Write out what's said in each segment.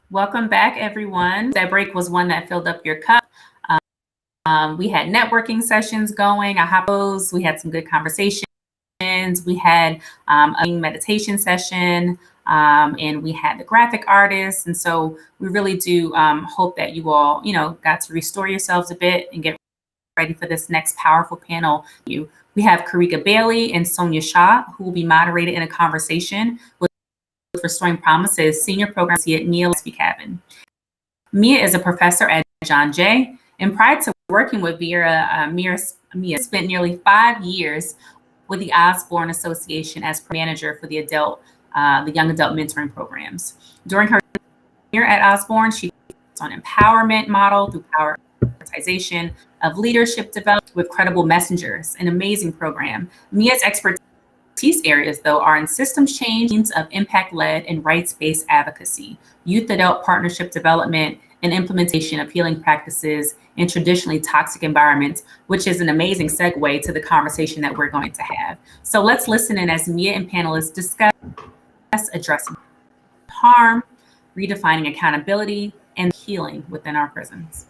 Welcome back, everyone. That break was one that filled up your cup. We had networking sessions going. We had some good conversations. We had a meditation session, and we had the graphic artists. And so we really do hope that you all, got to restore yourselves a bit and get ready for this next powerful panel. We have Karika Bailey and Sonya Shah, who will be moderated in a conversation with Restoring Promises Senior Program at Legaspi-Cavin. Mia is a professor at John Jay, and prior to working with Vera, Mia spent nearly 5 years with the Osborne Association as manager for the young adult mentoring programs. During her tenure at Osborne, she focused on empowerment model through prioritization of leadership development with credible messengers, an amazing program. Mia's expertise areas, though, are in systems change, of impact-led and rights-based advocacy, youth-adult partnership development, and implementation of healing practices in traditionally toxic environments, which is an amazing segue to the conversation that we're going to have. So let's listen in as Mia and panelists discuss addressing harm, redefining accountability, and healing within our prisons.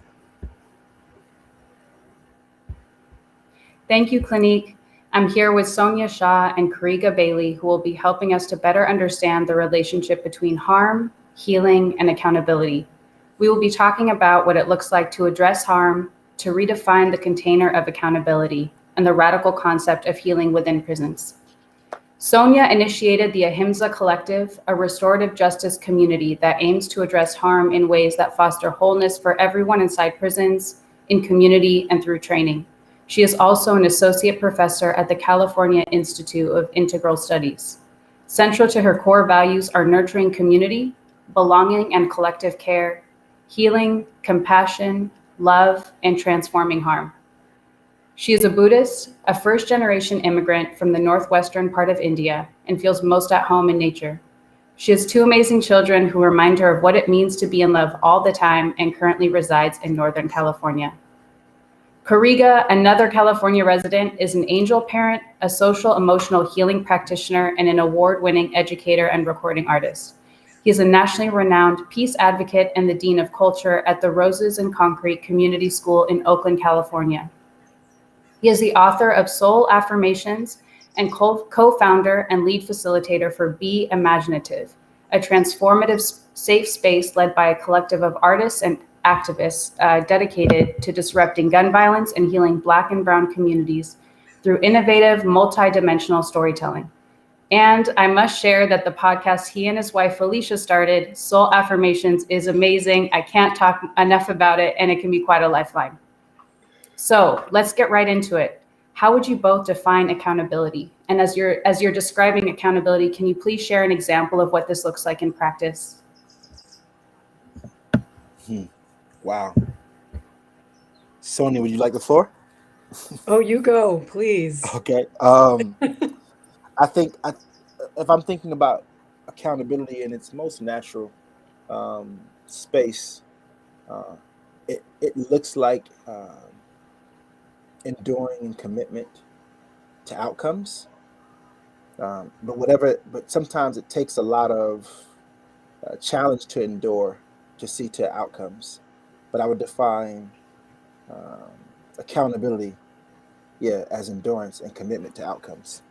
Thank you, Clinique. I'm here with Sonya Shah and Karega Bailey, who will be helping us to better understand the relationship between harm, healing, and accountability. We will be talking about what it looks like to address harm, to redefine the container of accountability, and the radical concept of healing within prisons. Sonya initiated the Ahimsa Collective, a restorative justice community that aims to address harm in ways that foster wholeness for everyone inside prisons, in community, and through training. She is also an associate professor at the California Institute of Integral Studies. Central to her core values are nurturing community, belonging and collective care, healing, compassion, love, and transforming harm. She is a Buddhist, a first-generation immigrant from the northwestern part of India, and feels most at home in nature. She has 2 amazing children who remind her of what it means to be in love all the time, and currently resides in Northern California. Karega, another California resident, is an angel parent, a social emotional healing practitioner, and an award-winning educator and recording artist. He is a nationally renowned peace advocate and the Dean of Culture at the Roses and Concrete Community School in Oakland, California. He is the author of Soul Affirmations and co-founder and lead facilitator for Be Imaginative, a transformative safe space led by a collective of artists and activists dedicated to disrupting gun violence and healing Black and Brown communities through innovative, multidimensional storytelling. And I must share that the podcast he and his wife Felicia started, Soul Affirmations, is amazing. I can't talk enough about it, and it can be quite a lifeline. So let's get right into it. How would you both define accountability? And as you're describing accountability, can you please share an example of what this looks like in practice? Wow. Sonya, would you like the floor? Oh, you go, please. Okay. I think if I'm thinking about accountability in its most natural space, it looks like enduring and commitment to outcomes. But sometimes it takes a lot of challenge to endure to see to outcomes. But I would define accountability, as endurance and commitment to outcomes.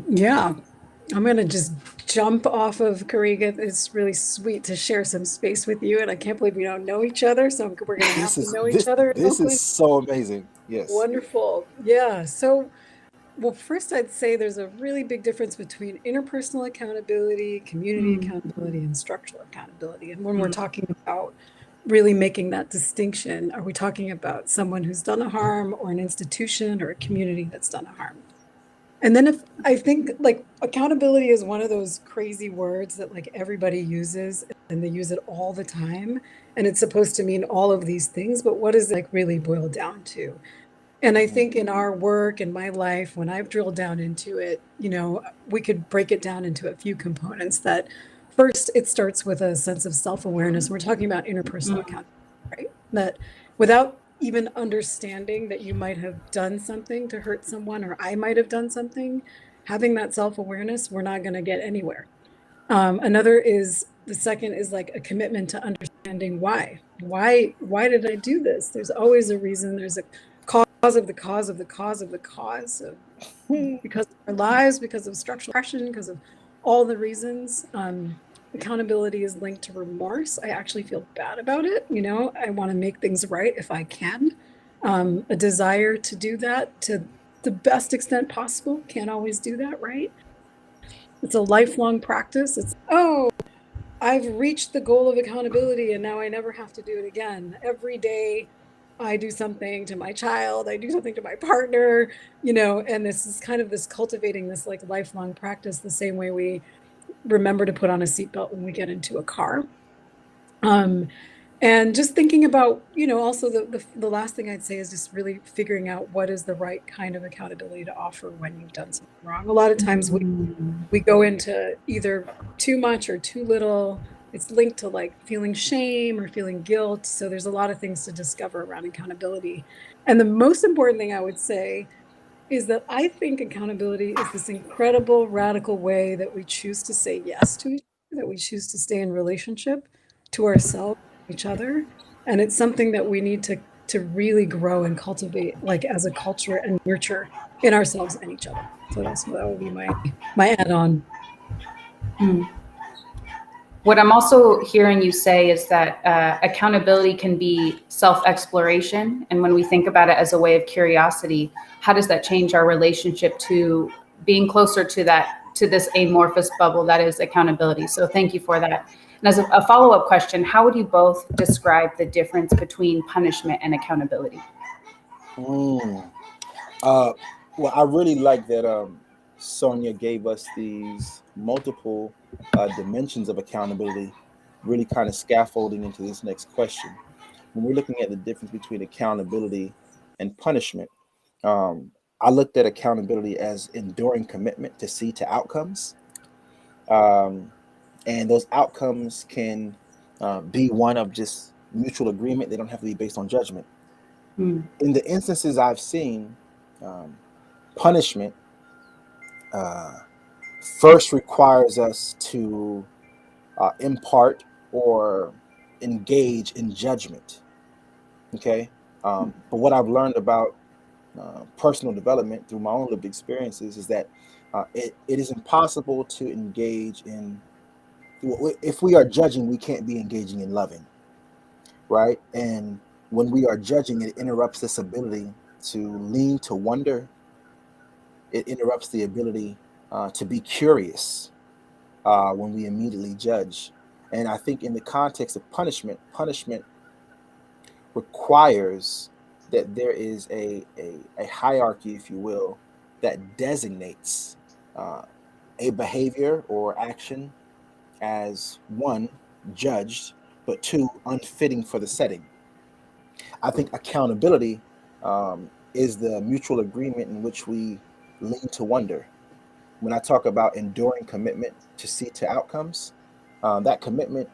Yeah, I'm going to just jump off of Karega. It's really sweet to share some space with you, and I can't believe we don't know each other, so we're going to have to know each other. This is so amazing. Yes. Wonderful. Yeah. So, well, first I'd say there's a really big difference between interpersonal accountability, community accountability, and structural accountability. And when we're talking about really making that distinction, are we talking about someone who's done a harm or an institution or a community that's done a harm? And then I think like accountability is one of those crazy words that like everybody uses and they use it all the time. And it's supposed to mean all of these things, but what does it like really boil down to? And I think in our work and my life, when I've drilled down into it, we could break it down into a few components. That first, it starts with a sense of self-awareness. We're talking about interpersonal accountability, right? That without even understanding that you might have done something to hurt someone, or I might have done something, having that self-awareness, we're not going to get anywhere. Another is, the second is like a commitment to understanding why. Why did I do this? There's always a reason. There's a cause of the cause of the cause of the cause of, because of our lives, because of structural oppression, because of all the reasons. Accountability is linked to remorse. I actually feel bad about it. You know, I want to make things right if I can. A desire to do that to the best extent possible. Can't always do that, right? It's a lifelong practice. It's, oh, I've reached the goal of accountability and now I never have to do it again. Every day I do something to my child, I do something to my partner, you know, and this is kind of this cultivating this like lifelong practice, the same way we remember to put on a seatbelt when we get into a car. And just thinking about, you know, also the last thing I'd say is just really figuring out what is the right kind of accountability to offer when you've done something wrong. A lot of times we go into either too much or too little. It's linked to like feeling shame or feeling guilt. So there's a lot of things to discover around accountability. And the most important thing I would say is that I think accountability is this incredible, radical way that we choose to say yes to each other, that we choose to stay in relationship to ourselves, each other. And it's something that we need to really grow and cultivate, like as a culture, and nurture in ourselves and each other. So that would be my add-on. What I'm also hearing you say is that accountability can be self-exploration. And when we think about it as a way of curiosity, how does that change our relationship to being closer to this amorphous bubble that is accountability? So thank you for that. And as a follow-up question, how would you both describe the difference between punishment and accountability? Well, I really like that Sonya gave us these multiple dimensions of accountability, really kind of scaffolding into this next question. When we're looking at the difference between accountability and punishment, I looked at accountability as enduring commitment to see to outcomes. And those outcomes can be one of just mutual agreement. They don't have to be based on judgment. In the instances I've seen, punishment first requires us to impart or engage in judgment. Okay. But what I've learned about personal development through my own lived experiences is that it is impossible to engage in, if we are judging, we can't be engaging in loving, right? And when we are judging, it interrupts this ability to lean to wonder. It interrupts the ability to be curious when we immediately judge. And I think in the context of punishment requires that there is a hierarchy, if you will, that designates a behavior or action as, one, judged, but two, unfitting for the setting. I think accountability is the mutual agreement in which we lean to wonder. When I talk about enduring commitment to see to outcomes, that commitment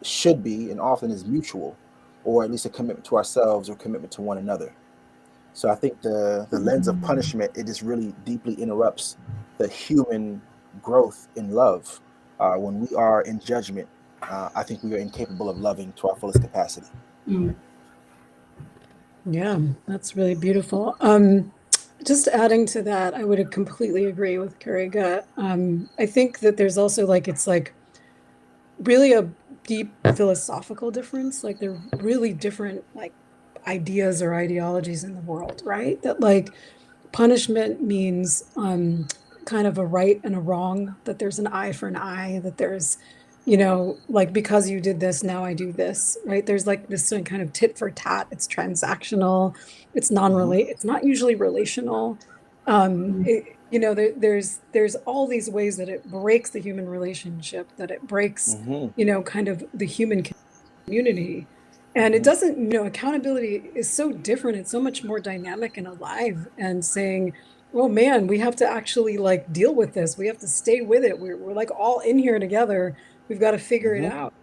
should be and often is mutual, or at least a commitment to ourselves or commitment to one another. So I think the lens of punishment, it just really deeply interrupts the human growth in love. When we are in judgment, I think we are incapable of loving to our fullest capacity. Yeah, that's really beautiful. Just adding to that, I would completely agree with Karega. I think that there's also like, it's like really a deep philosophical difference. Like they're really different like ideas or ideologies in the world, right? That like punishment means kind of a right and a wrong, that there's an eye for an eye, that there's, you know, like because you did this, now I do this, right? There's like this kind of tit for tat. It's transactional. It's non-relate. It's not usually relational. You know, there's all these ways that it breaks the human relationship, that it breaks, you know, kind of the human community. And it doesn't, you know, accountability is so different. It's so much more dynamic and alive, and saying, oh man, we have to actually like deal with this. We have to stay with it. We're like all in here together. We've got to figure it out.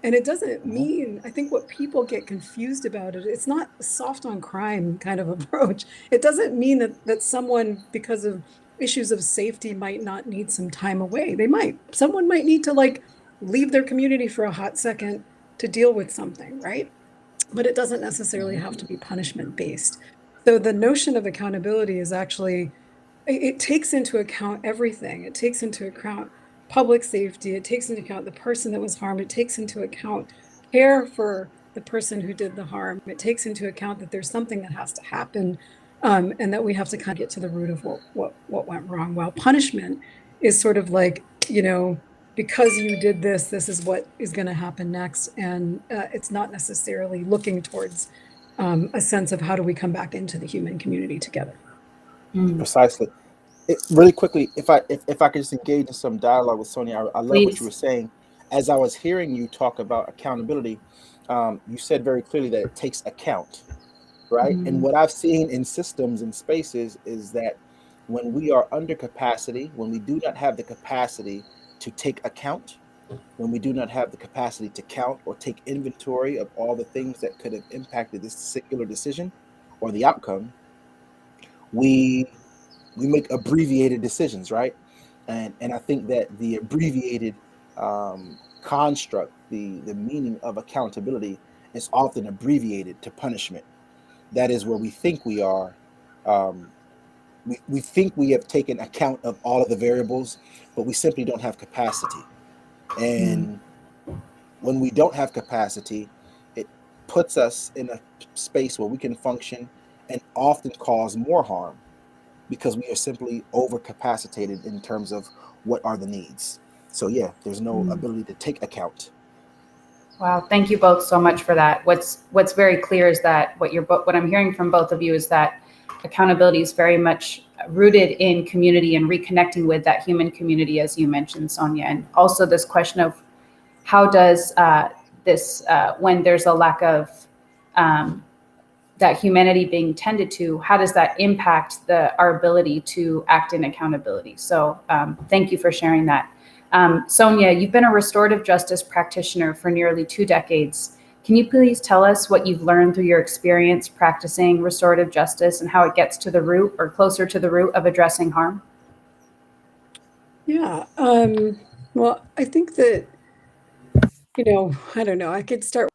And it doesn't mean, I think what people get confused about it, it's not a soft on crime kind of approach. It doesn't mean that someone, because of issues of safety might not need some time away. Someone might need to leave their community for a hot second to deal with something, right? But it doesn't necessarily have to be punishment based. So the notion of accountability is actually, it takes into account everything. It takes into account public safety. It takes into account the person that was harmed. It takes into account care for the person who did the harm. It takes into account that there's something that has to happen, and that we have to kind of get to the root of what went wrong. While punishment is sort of because you did this is what is going to happen next, and it's not necessarily looking towards a sense of how do we come back into the human community together. Precisely. Really quickly, if I could just engage in some dialogue with Sonya, I love Please. what you were saying. As I was hearing you talk about accountability, you said very clearly that it takes account, right? And what I've seen in systems and spaces is that when we are under capacity, when we do not have the capacity to take account, when we do not have the capacity to count or take inventory of all the things that could have impacted this singular decision or the outcome, we make abbreviated decisions, right? And I think that the abbreviated construct, the meaning of accountability is often abbreviated to punishment. That is where we think we are. We think we have taken account of all of the variables, but we simply don't have capacity. And when we don't have capacity, it puts us in a space where we can function and often cause more harm, because we are simply overcapacitated in terms of what are the needs. So yeah, there's no ability to take account. Wow, thank you both so much for that. What's very clear is that what I'm hearing from both of you is that accountability is very much rooted in community and reconnecting with that human community, as you mentioned, Sonya, and also this question of how does when there's a lack of that humanity being tended to, how does that impact our ability to act in accountability? So thank you for sharing that. Sonya, you've been a restorative justice practitioner for nearly 2 decades. Can you please tell us what you've learned through your experience practicing restorative justice and how it gets to the root or closer to the root of addressing harm? Yeah. Well, I think that, I don't know, I could start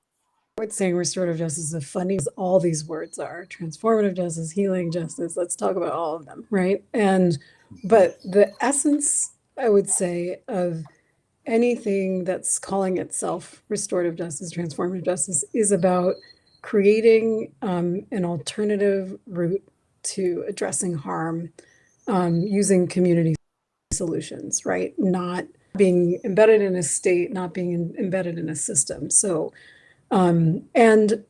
with saying restorative justice is funny as all these words are. Transformative justice, healing justice, let's talk about all of them, right? But the essence, I would say, of anything that's calling itself restorative justice, transformative justice, is about creating an alternative route to addressing harm using community solutions, right? Not being embedded in a state, not being embedded in a system. So, and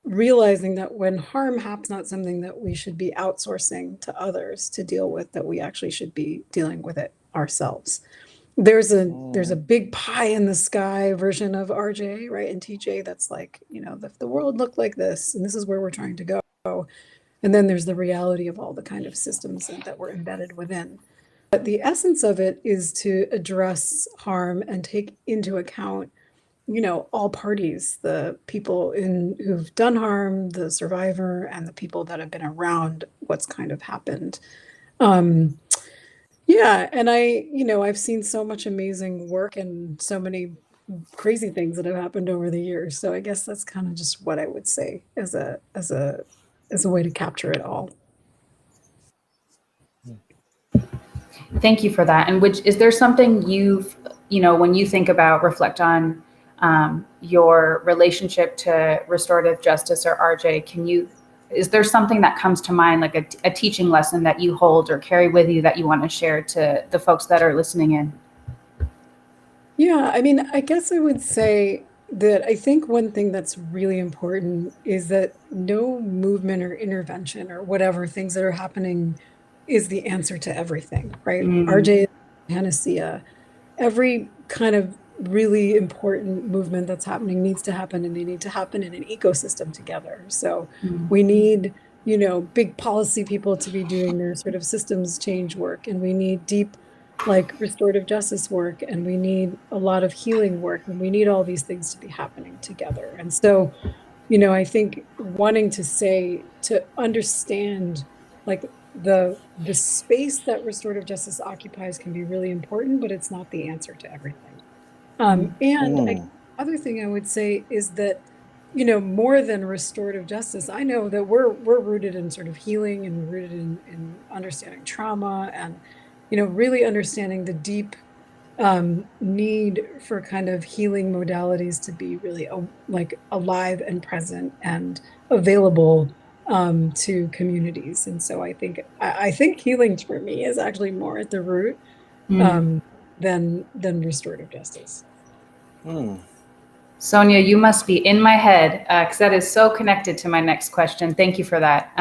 realizing that when harm happens, not something that we should be outsourcing to others to deal with, that we actually should be dealing with it ourselves. There's a big pie in the sky version of RJ, right? And TJ, that's the world looked like this, and this is where we're trying to go. And then there's the reality of all the kind of systems that we're embedded within. But the essence of it is to address harm and take into account, all parties, the people who've done harm, the survivor, and the people that have been around what's kind of happened. Yeah, and I've seen so much amazing work and so many crazy things that have happened over the years. So I guess that's kind of just what I would say as a way to capture it all. Thank you for that. And is there something when you reflect on your relationship to restorative justice or RJ, is there something that comes to mind, like a teaching lesson that you hold or carry with you that you want to share to the folks that are listening in? Yeah, I mean, I guess I would say that I think one thing that's really important is that no movement or intervention or whatever things that are happening is the answer to everything, right? RJ, panacea, every kind of really important movement that's happening needs to happen, and they need to happen in an ecosystem together. So we need, big policy people to be doing their sort of systems change work, and we need deep restorative justice work, and we need a lot of healing work, and we need all these things to be happening together. And so, I think wanting to understand the space that restorative justice occupies can be really important, but it's not the answer to everything. Other thing I would say is that, more than restorative justice, I know that we're rooted in sort of healing, and we're rooted in understanding trauma, and, really understanding the deep need for kind of healing modalities to be really like alive and present and available to communities. And so I think healing for me is actually more at the root than restorative justice. Sonya, you must be in my head, because that is so connected to my next question. Thank you for that.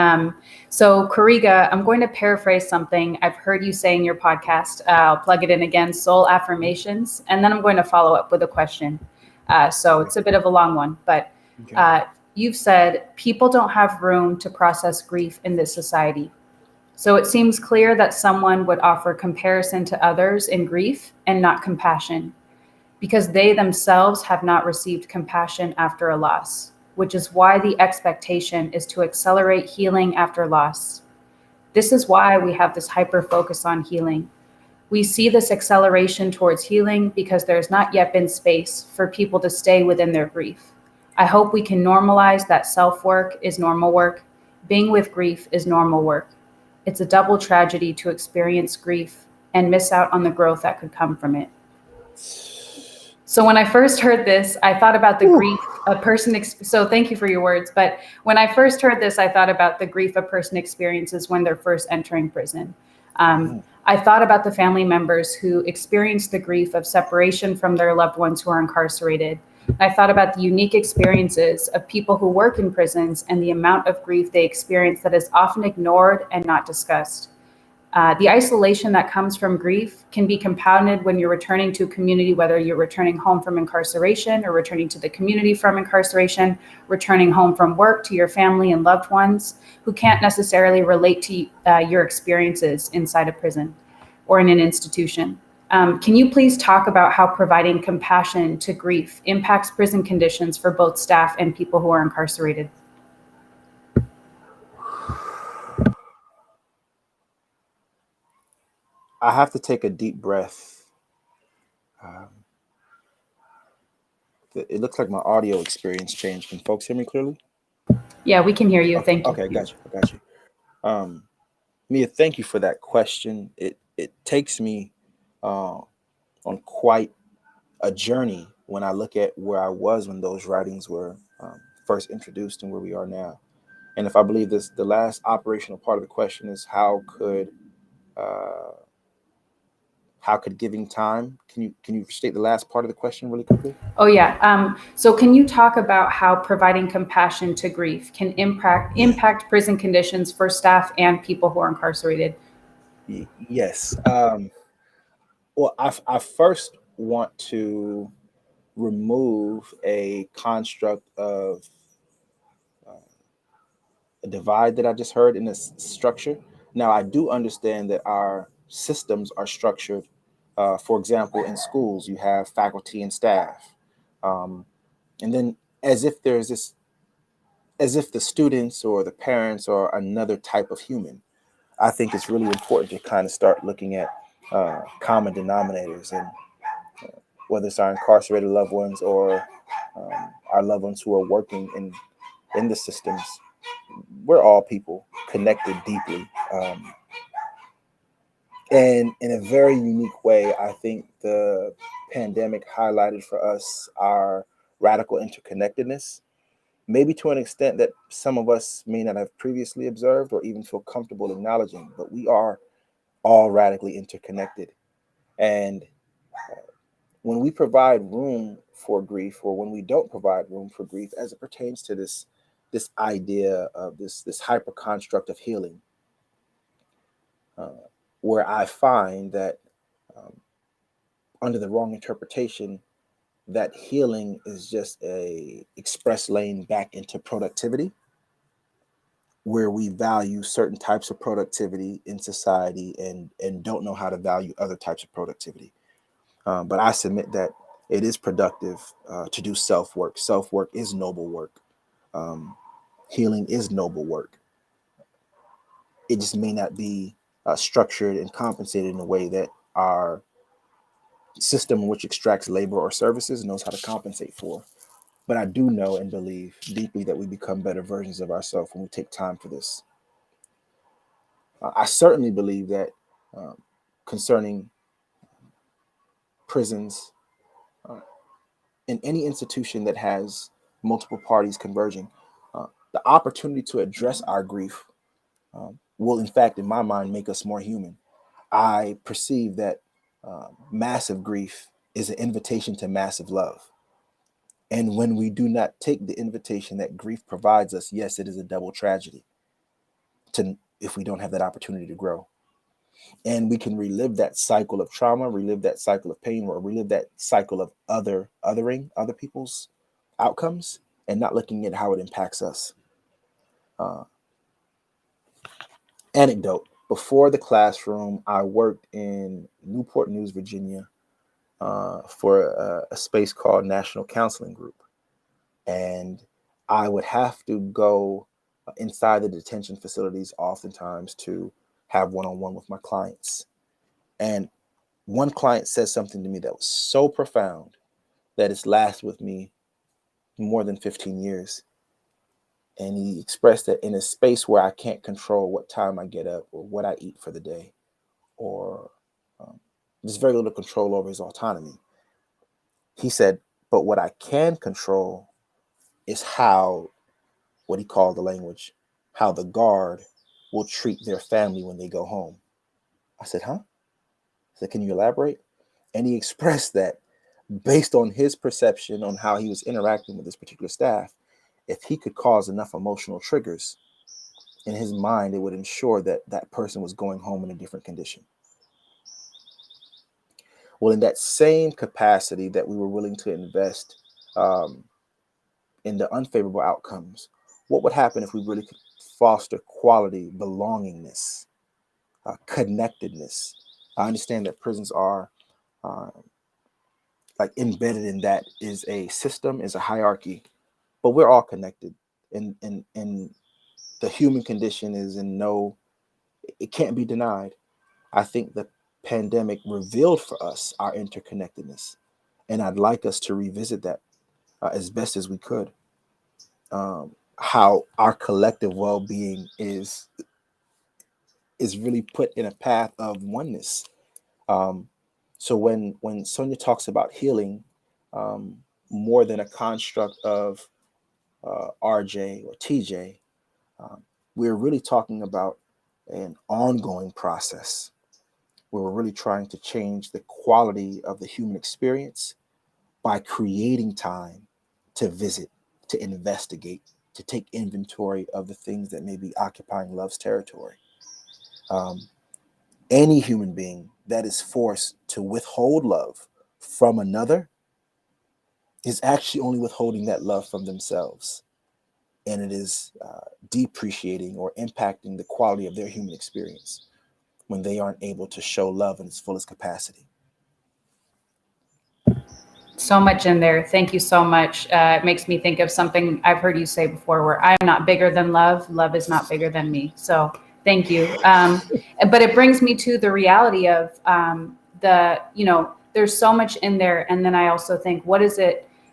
So Karika, I'm going to paraphrase something I've heard you say in your podcast. I'll plug it in again, soul affirmations, and then I'm going to follow up with a question. So it's a bit of a long one, but you've said people don't have room to process grief in this society. So it seems clear that someone would offer comparison to others in grief and not compassion, because they themselves have not received compassion after a loss, which is why the expectation is to accelerate healing after loss. This is why we have this hyper focus on healing. We see this acceleration towards healing because there's not yet been space for people to stay within their grief. I hope we can normalize that self-work is normal work. Being with grief is normal work. It's a double tragedy to experience grief and miss out on the growth that could come from it. So when I first heard this, I thought about the grief a person, so thank you for your words, but when I first heard this, I thought about the grief a person experiences when they're first entering prison. I thought about the family members who experience the grief of separation from their loved ones who are incarcerated. I thought about the unique experiences of people who work in prisons and the amount of grief they experience that is often ignored and not discussed. The isolation that comes from grief can be compounded when you're returning to a community, whether you're returning home from incarceration or returning to the community from incarceration, returning home from work to your family and loved ones who can't necessarily relate to your experiences inside a prison or in an institution. Can you please talk about how providing compassion to grief impacts prison conditions for both staff and people who are incarcerated? I have to take a deep breath. It looks like my audio experience changed. Can folks hear me clearly? Yeah, we can hear you. Thank you. Okay, I got you. Mia, thank you for that question. It takes me on quite a journey when I look at where I was when those writings were first introduced and where we are now. And if I believe this, the last operational part of the question is how could giving time? Can you state the last part of the question really quickly? Oh yeah. So can you talk about how providing compassion to grief can impact prison conditions for staff and people who are incarcerated? Yes. Well, I first want to remove a construct of a divide that I just heard in this structure. Now, I do understand that our systems are structured. For example, in schools, you have faculty and staff. And then as if the students or the parents are another type of human. I think it's really important to kind of start looking at common denominators, and whether it's our incarcerated loved ones or our loved ones who are working in the systems, we're all people connected deeply. And in a very unique way, I think the pandemic highlighted for us our radical interconnectedness, maybe to an extent that some of us may not have previously observed or even feel comfortable acknowledging, but we are all radically interconnected. And when we provide room for grief, or when we don't provide room for grief, as it pertains to this idea of this hyper construct of healing, where I find that under the wrong interpretation, that healing is just a express lane back into productivity, where we value certain types of productivity in society and don't know how to value other types of productivity. But I submit that it is productive to do self-work. Self-work is noble work. Healing is noble work. It just may not be structured and compensated in a way that our system, which extracts labor or services, knows how to compensate for. But I do know and believe deeply that we become better versions of ourselves when we take time for this. I certainly believe that concerning prisons, in any institution that has multiple parties converging, the opportunity to address our grief will, in fact, in my mind, make us more human. I perceive that massive grief is an invitation to massive love. And when we do not take the invitation that grief provides us, yes, it is a double tragedy if we don't have that opportunity to grow. And we can relive that cycle of trauma, relive that cycle of pain, or relive that cycle of othering other people's outcomes, and not looking at how it impacts us. Anecdote: before the classroom, I worked in Newport News, Virginia, for a space called National Counseling Group. And I would have to go inside the detention facilities oftentimes to have one-on-one with my clients. And one client said something to me that was so profound that it's lasted with me more than 15 years. And he expressed that in a space where I can't control what time I get up or what I eat for the day, or there's very little control over his autonomy. He said, but what I can control is how, what he called the language, how the guard will treat their family when they go home. I said, huh? I said, can you elaborate? And he expressed that based on his perception on how he was interacting with this particular staff, if he could cause enough emotional triggers in his mind, it would ensure that that person was going home in a different condition. Well, in that same capacity that we were willing to invest in the unfavorable outcomes, what would happen if we really could foster quality belongingness, connectedness? I understand that prisons are like embedded in that is a system, is a hierarchy, but we're all connected. And the human condition is it can't be denied. I think the pandemic revealed for us our interconnectedness. And I'd like us to revisit that as best as we could. How our collective well-being is really put in a path of oneness. So when Sonya talks about healing, more than a construct of RJ or TJ, we're really talking about an ongoing process where we're really trying to change the quality of the human experience by creating time to visit, to investigate, to take inventory of the things that may be occupying love's territory. Any human being that is forced to withhold love from another is actually only withholding that love from themselves. And it is depreciating or impacting the quality of their human experience when they aren't able to show love in its fullest capacity. So much in there. Thank you so much. It makes me think of something I've heard you say before, where I'm not bigger than love. Love is not bigger than me. So thank you. But it brings me to the reality of there's so much in there. And then I also think,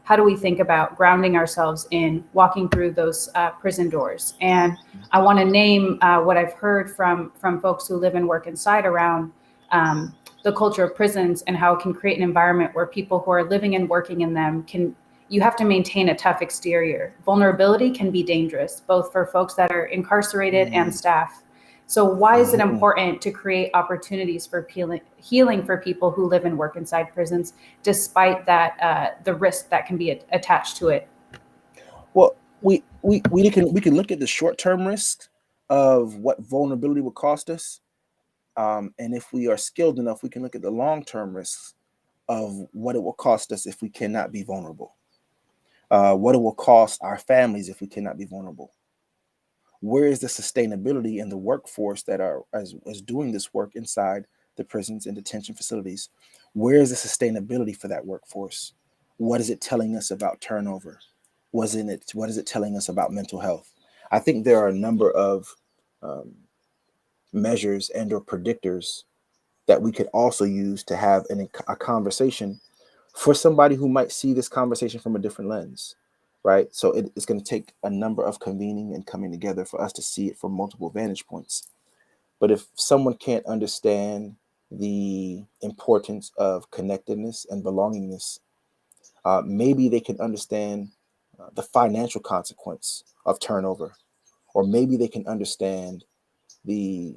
how do we think about grounding ourselves in walking through those prison doors? And I want to name what I've heard from folks who live and work inside around the culture of prisons and how it can create an environment where people who are living and working in them you have to maintain a tough exterior. Vulnerability can be dangerous, both for folks that are incarcerated and staff. So why is it important to create opportunities for healing for people who live and work inside prisons, despite that the risk that can be attached to it? Well, we can look at the short-term risks of what vulnerability will cost us. And if we are skilled enough, we can look at the long-term risks of what it will cost us if we cannot be vulnerable. What it will cost our families if we cannot be vulnerable. Where is the sustainability in the workforce that is doing this work inside the prisons and detention facilities? Where is the sustainability for that workforce? What is it telling us about turnover? What is it telling us about mental health? I think there are a number of measures and or predictors that we could also use to have a conversation for somebody who might see this conversation from a different lens, right? So it's going to take a number of convening and coming together for us to see it from multiple vantage points. But if someone can't understand the importance of connectedness and belongingness, maybe they can understand the financial consequence of turnover, or maybe they can understand the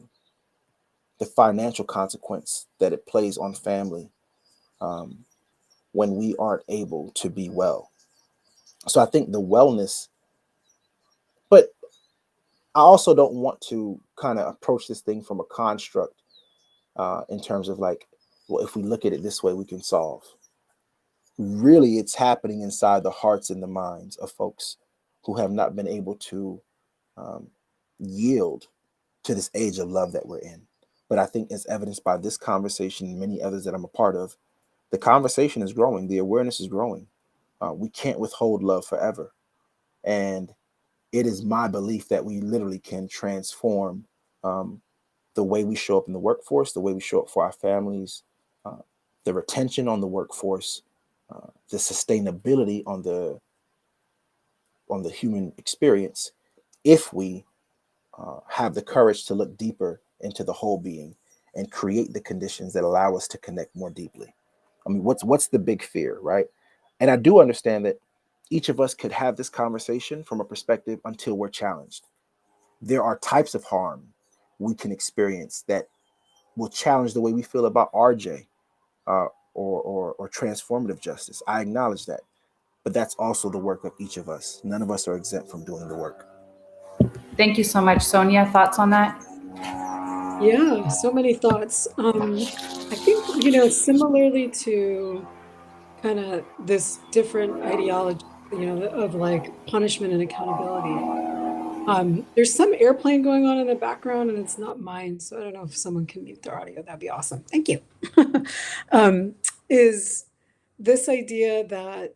financial consequence that it plays on family when we aren't able to be well. So I think the wellness, but I also don't want to kind of approach this thing from a construct in terms of like, well, if we look at it this way, we can solve. Really, it's happening inside the hearts and the minds of folks who have not been able to yield to this age of love that we're in. But I think, as evidenced by this conversation and many others that I'm a part of, the conversation is growing, the awareness is growing. We can't withhold love forever. And it is my belief that we literally can transform the way we show up in the workforce, the way we show up for our families, the retention on the workforce, the sustainability on the human experience, if we have the courage to look deeper into the whole being and create the conditions that allow us to connect more deeply. I mean, what's the big fear, right? And I do understand that each of us could have this conversation from a perspective until we're challenged. There are types of harm we can experience that will challenge the way we feel about RJ or transformative justice. I acknowledge that, but that's also the work of each of us. None of us are exempt from doing the work. Thank you so much. Sonya, thoughts on that? Yeah, so many thoughts. I think, similarly to kind of this different ideology, of like punishment and accountability. There's some airplane going on in the background and it's not mine. So I don't know if someone can mute their audio. That'd be awesome. Thank you. Is this idea that,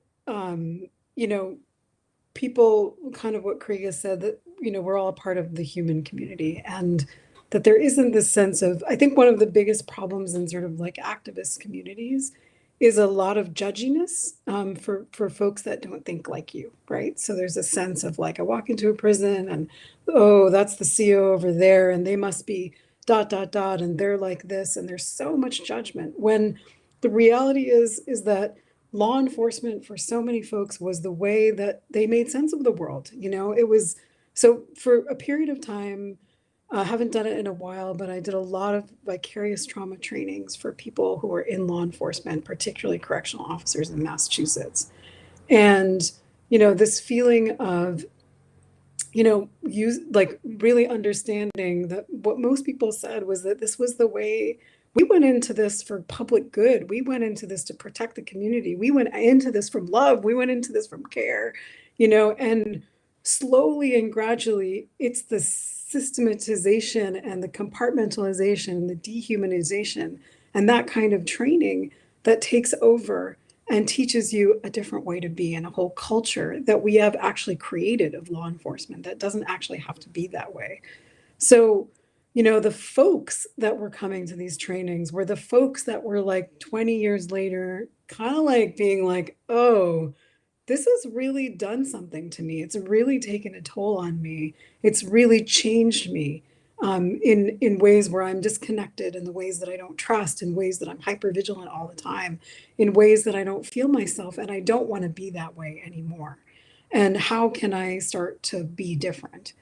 people, kind of what Karega said, that, we're all a part of the human community, and that there isn't this sense of, I think one of the biggest problems in sort of like activist communities is a lot of judginess for folks that don't think like you, right? So there's a sense of like, I walk into a prison and, oh, that's the CO over there, and they must be ... and they're like this, and there's so much judgment, when the reality is that law enforcement for so many folks was the way that they made sense of the world. It was, so for a period of time, I haven't done it in a while, but I did a lot of vicarious trauma trainings for people who were in law enforcement, particularly correctional officers in Massachusetts. And, this feeling of, really understanding that what most people said was that this was the way we went into this, for public good. We went into this to protect the community. We went into this from love. We went into this from care, and slowly and gradually, it's the systematization and the compartmentalization and the dehumanization and that kind of training that takes over and teaches you a different way to be, and a whole culture that we have actually created of law enforcement that doesn't actually have to be that way. So, the folks that were coming to these trainings were the folks that were like 20 years later, kind of like being like, oh, this has really done something to me. It's really taken a toll on me. It's really changed me in ways where I'm disconnected, in the ways that I don't trust, in ways that I'm hypervigilant all the time, in ways that I don't feel myself, and I don't want to be that way anymore. And how can I start to be different?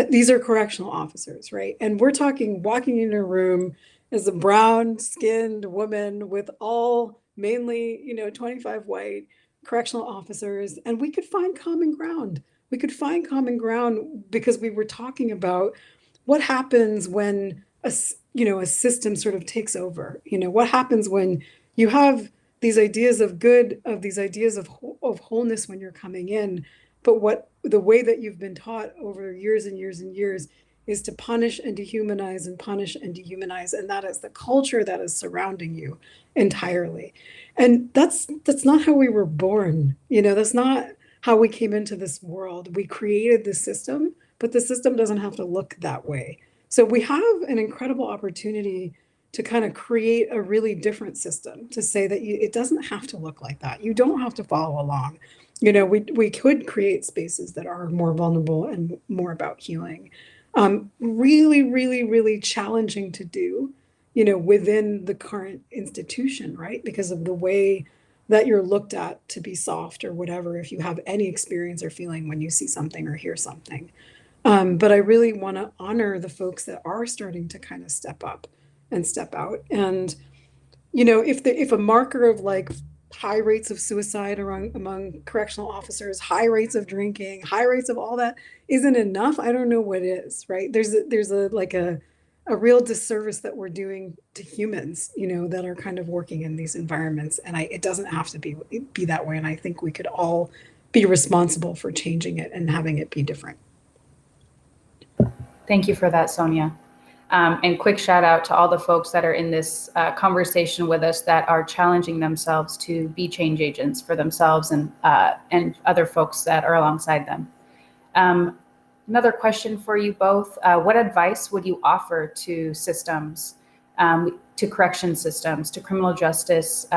These are correctional officers, right? And we're talking walking in a room as a brown-skinned woman with all mainly, 25 white correctional officers, and we could find common ground. We could find common ground because we were talking about what happens when a system sort of takes over. What happens when you have these ideas of good, of these ideas of wholeness when you're coming in, but the way that you've been taught over years and years and years is to punish and dehumanize and punish and dehumanize, and that is the culture that is surrounding you entirely. And that's not how we were born. That's not how we came into this world. We created this system, but the system doesn't have to look that way. So we have an incredible opportunity to kind of create a really different system, to say that it doesn't have to look like that. You don't have to follow along. We could create spaces that are more vulnerable and more about healing. Really, really, really challenging to do, within the current institution, right? Because of the way that you're looked at to be soft or whatever, if you have any experience or feeling when you see something or hear something. But I really want to honor the folks that are starting to kind of step up and step out. And, if a marker of like high rates of suicide among correctional officers, high rates of drinking, high rates of all that isn't enough, I don't know what is, right? There's a real disservice that we're doing to humans, that are kind of working in these environments. And it doesn't have to be that way. And I think we could all be responsible for changing it and having it be different. Thank you for that, Sonya. And quick shout out to all the folks that are in this conversation with us that are challenging themselves to be change agents for themselves and other folks that are alongside them. Another question for you both. What advice would you offer to systems, to correction systems, to criminal justice,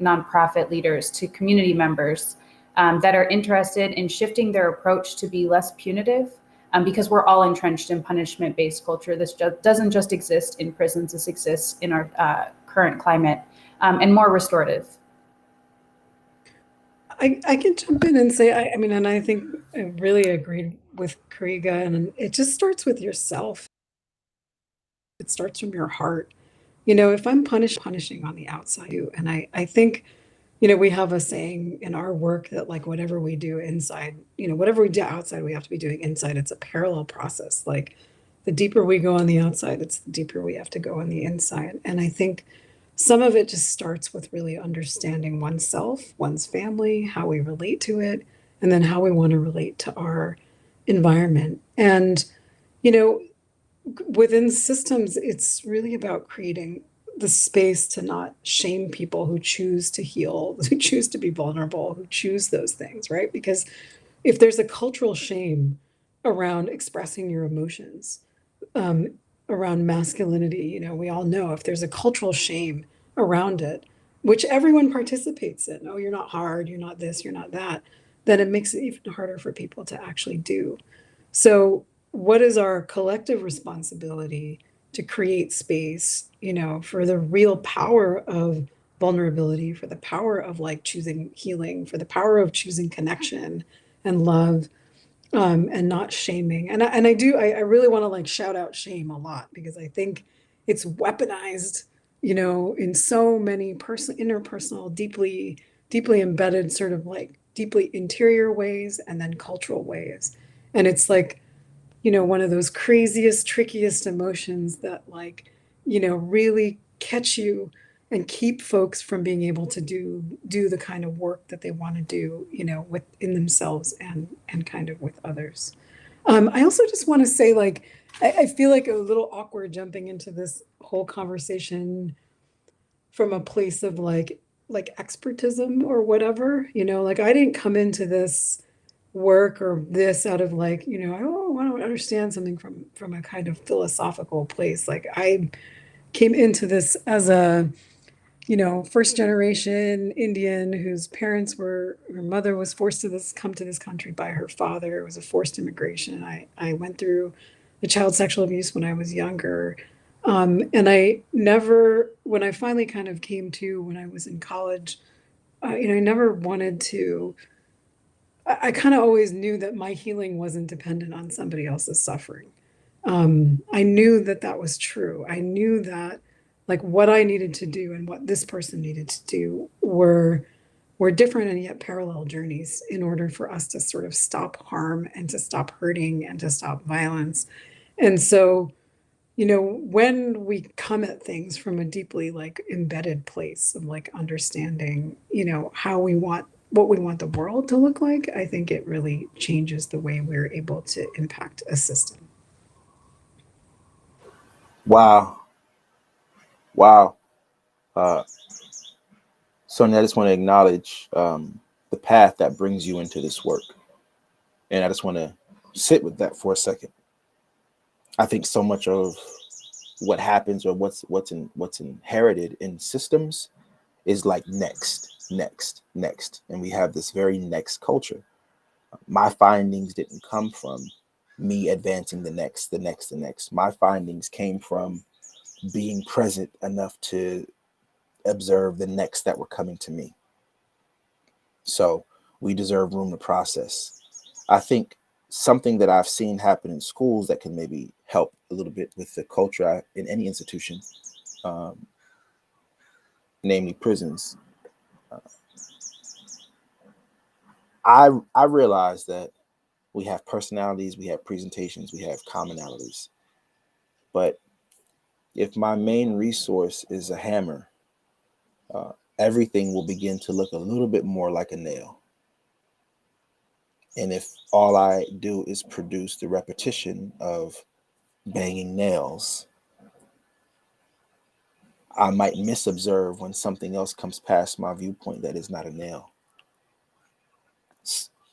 nonprofit leaders, to community members that are interested in shifting their approach to be less punitive? Because we're all entrenched in punishment-based culture. This doesn't just exist in prisons, this exists in our current climate, and more restorative. I can jump in and say, and I think I really agreed with Karega, and it just starts with yourself. It starts from your heart. If I'm punishing on the outside, and I think, we have a saying in our work that like whatever we do inside, whatever we do outside, we have to be doing inside. It's a parallel process. Like the deeper we go on the outside, it's the deeper we have to go on the inside. And I think some of it just starts with really understanding oneself, one's family, how we relate to it, and then how we want to relate to our environment. And, within systems, it's really about creating the space to not shame people who choose to heal, who choose to be vulnerable, who choose those things, right? Because if there's a cultural shame around expressing your emotions, around masculinity, we all know if there's a cultural shame around it, which everyone participates in, oh, you're not hard, you're not this, you're not that, then it makes it even harder for people to actually do. So what is our collective responsibility to create space, for the real power of vulnerability, for the power of like choosing healing, for the power of choosing connection and love, and not shaming. And I really want to like shout out shame a lot, because I think it's weaponized, in so many interpersonal, deeply embedded, sort of like deeply interior ways, and then cultural ways. And it's like, one of those craziest, trickiest emotions that like, really catch you and keep folks from being able to do the kind of work that they want to do, within themselves and kind of with others. I also just want to say, like, I feel like a little awkward jumping into this whole conversation from a place of like expertism or whatever, like I didn't come into this work or this out of like, I want to understand something from a kind of philosophical place. Like I came into this as a, first generation Indian whose her mother was forced to come to this country by her father. It was a forced immigration. I went through the child sexual abuse when I was younger. And when I finally kind of came to when I was in college, I never wanted to, I kind of always knew that my healing wasn't dependent on somebody else's suffering. I knew that was true. I knew that like what I needed to do and what this person needed to do were different and yet parallel journeys in order for us to sort of stop harm and to stop hurting and to stop violence. And so, when we come at things from a deeply like embedded place of like understanding, what we want the world to look like, I think it really changes the way we're able to impact a system. Wow. Sonya, I just want to acknowledge the path that brings you into this work. And I just want to sit with that for a second. I think so much of what happens, or what's inherited in systems, is like next, next, next, and we have this very next culture. My findings didn't come from me advancing the next, the next, the next. My findings came from being present enough to observe the next that were coming to me. So we deserve room to process. I think something that I've seen happen in schools that can maybe help a little bit with the culture in any institution, namely prisons. I realize that we have personalities, we have presentations, we have commonalities. But if my main resource is a hammer, everything will begin to look a little bit more like a nail. And if all I do is produce the repetition of banging nails, I might misobserve when something else comes past my viewpoint that is not a nail.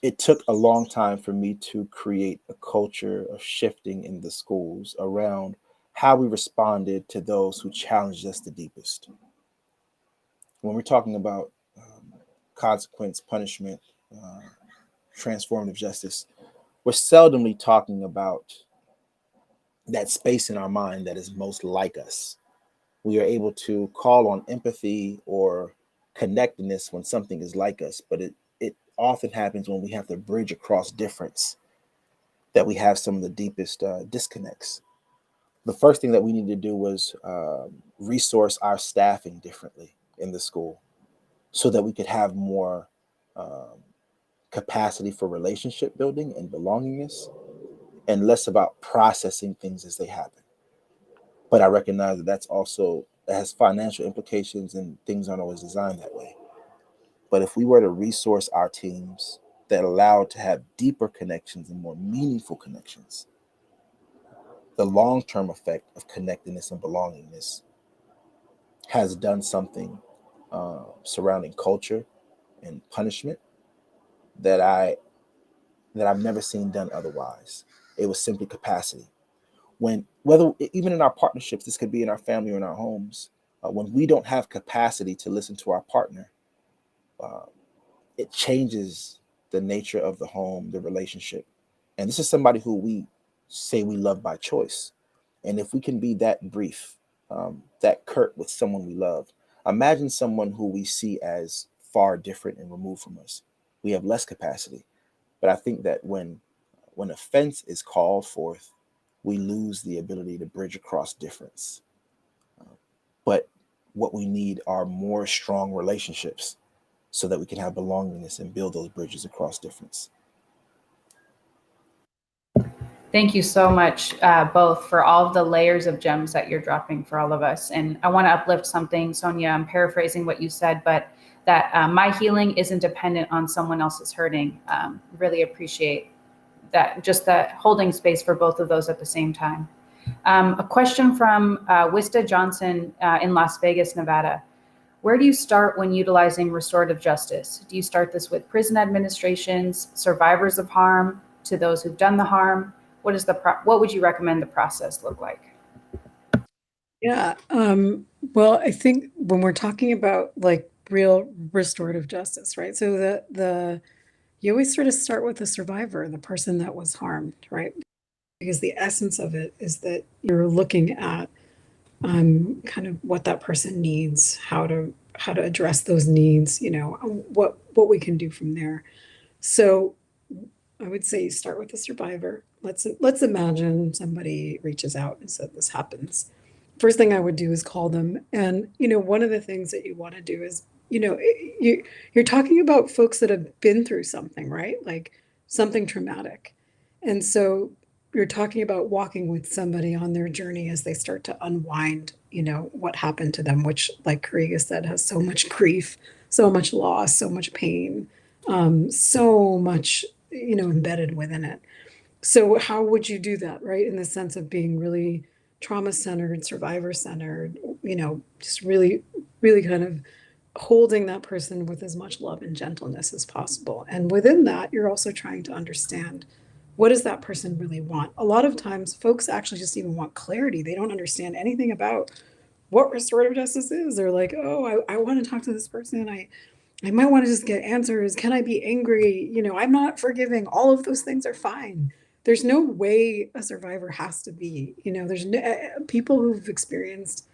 It took a long time for me to create a culture of shifting in the schools around how we responded to those who challenged us the deepest. When we're talking about consequence, punishment, transformative justice, we're seldomly talking about that space in our mind that is most like us. We are able to call on empathy or connectedness when something is like us, but it often happens when we have to bridge across difference that we have some of the deepest disconnects. The first thing that we needed to do was resource our staffing differently in the school so that we could have more capacity for relationship building and belongingness, and less about processing things as they happen. But I recognize that that has financial implications, and things aren't always designed that way. But if we were to resource our teams that allowed to have deeper connections and more meaningful connections, the long-term effect of connectedness and belongingness has done something surrounding culture and punishment that I've never seen done otherwise. It was simply capacity. Whether even in our partnerships, this could be in our family or in our homes, when we don't have capacity to listen to our partner, uh, it changes the nature of the home, the relationship. And this is somebody who we say we love by choice. And if we can be that brief, that curt with someone we love, imagine someone who we see as far different and removed from us. We have less capacity. But I think that when offense is called forth, we lose the ability to bridge across difference. But what we need are more strong relationships so that we can have belongingness and build those bridges across difference. Thank you so much, both, for all of the layers of gems that you're dropping for all of us. And I want to uplift something, Sonya, I'm paraphrasing what you said, but that my healing isn't dependent on someone else's hurting. Really appreciate that, just that holding space for both of those at the same time. A question from Wista Johnson in Las Vegas, Nevada. Where do you start when utilizing restorative justice? Do you start this with prison administrations, survivors of harm, to those who've done the harm? What would you recommend the process look like? Yeah. Well, I think when we're talking about like real restorative justice, right? So you always sort of start with the survivor, the person that was harmed, right? Because the essence of it is that you're looking at kind of what that person needs, how to address those needs, what we can do from there. So I would say you start with the survivor. Let's imagine somebody reaches out and said this happens. First thing I would do is call them. And one of the things that you want to do is, you're talking about folks that have been through something, right? Like something traumatic. And so you're talking about walking with somebody on their journey as they start to unwind, what happened to them, which, like Karega said, has so much grief, so much loss, so much pain, so much, embedded within it. So how would you do that, right? In the sense of being really trauma-centered, survivor-centered, just really, really kind of holding that person with as much love and gentleness as possible. And within that, you're also trying to understand what does that person really want? A lot of times folks actually just even want clarity. They don't understand anything about what restorative justice is. They're like, oh, I want to talk to this person. I might want to just get answers. Can I be angry? You know, I'm not forgiving. All of those things are fine. There's no way a survivor has to be. You know, there's no, people who've experienced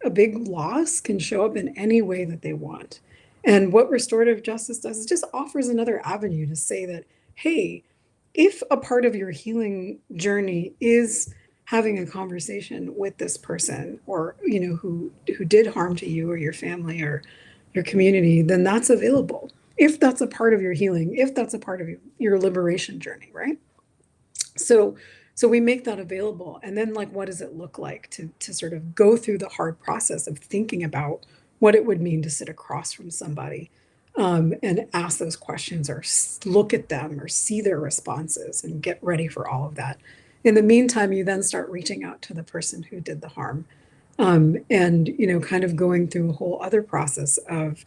a big loss can show up in any way that they want. And what restorative justice does is just offers another avenue to say that, hey, if a part of your healing journey is having a conversation with this person, or you know, who did harm to you or your family or your community, then that's available. If that's a part of your healing, if that's a part of your liberation journey, right? So we make that available. And then, like, what does it look like to sort of go through the hard process of thinking about what it would mean to sit across from somebody, and ask those questions, or look at them, or see their responses, and get ready for all of that. In the meantime, you then start reaching out to the person who did the harm, and, you know, kind of going through a whole other process of,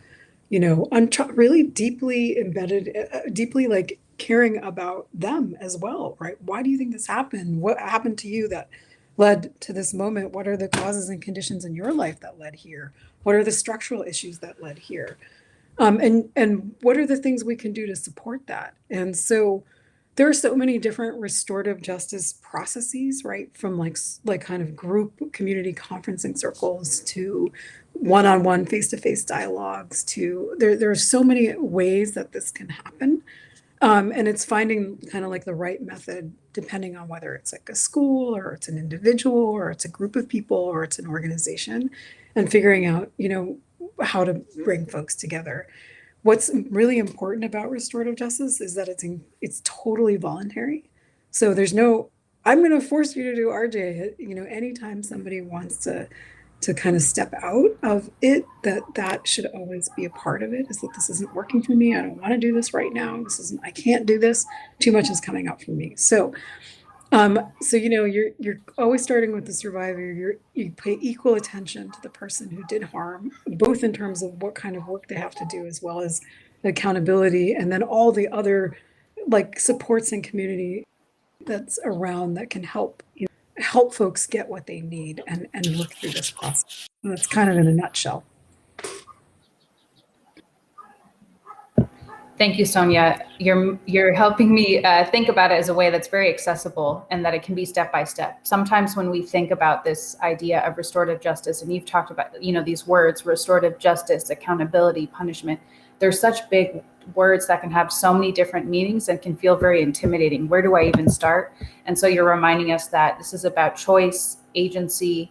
you know, really deeply embedded, deeply like caring about them as well, right? Why do you think this happened? What happened to you that led to this moment? What are the causes and conditions in your life that led here? What are the structural issues that led here? And what are the things we can do to support that? And so there are so many different restorative justice processes, right? From like kind of group community conferencing circles to one-on-one face-to-face dialogues to there are so many ways that this can happen. And it's finding kind of like the right method, depending on whether it's like a school, or it's an individual, or it's a group of people, or it's an organization, and figuring out, you know, how to bring folks together. What's really important about restorative justice is that it's totally voluntary. So there's no, I'm going to force you to do RJ. You know, anytime somebody wants to kind of step out of it, that should always be a part of it, is that this isn't working for me. I don't want to do this right now. I can't do this. Too much is coming up for me. So you know, you're always starting with the survivor. You pay equal attention to the person who did harm, both in terms of what kind of work they have to do, as well as accountability, and then all the other like supports and community that's around that can help, you know, help folks get what they need and work through this process. And that's kind of in a nutshell. Thank you, Sonya. You're helping me think about it as a way that's very accessible, and that it can be step by step. Sometimes when we think about this idea of restorative justice, and you've talked about, you know, these words, restorative justice, accountability, punishment, they're such big words that can have so many different meanings and can feel very intimidating. Where do I even start? And so you're reminding us that this is about choice, agency,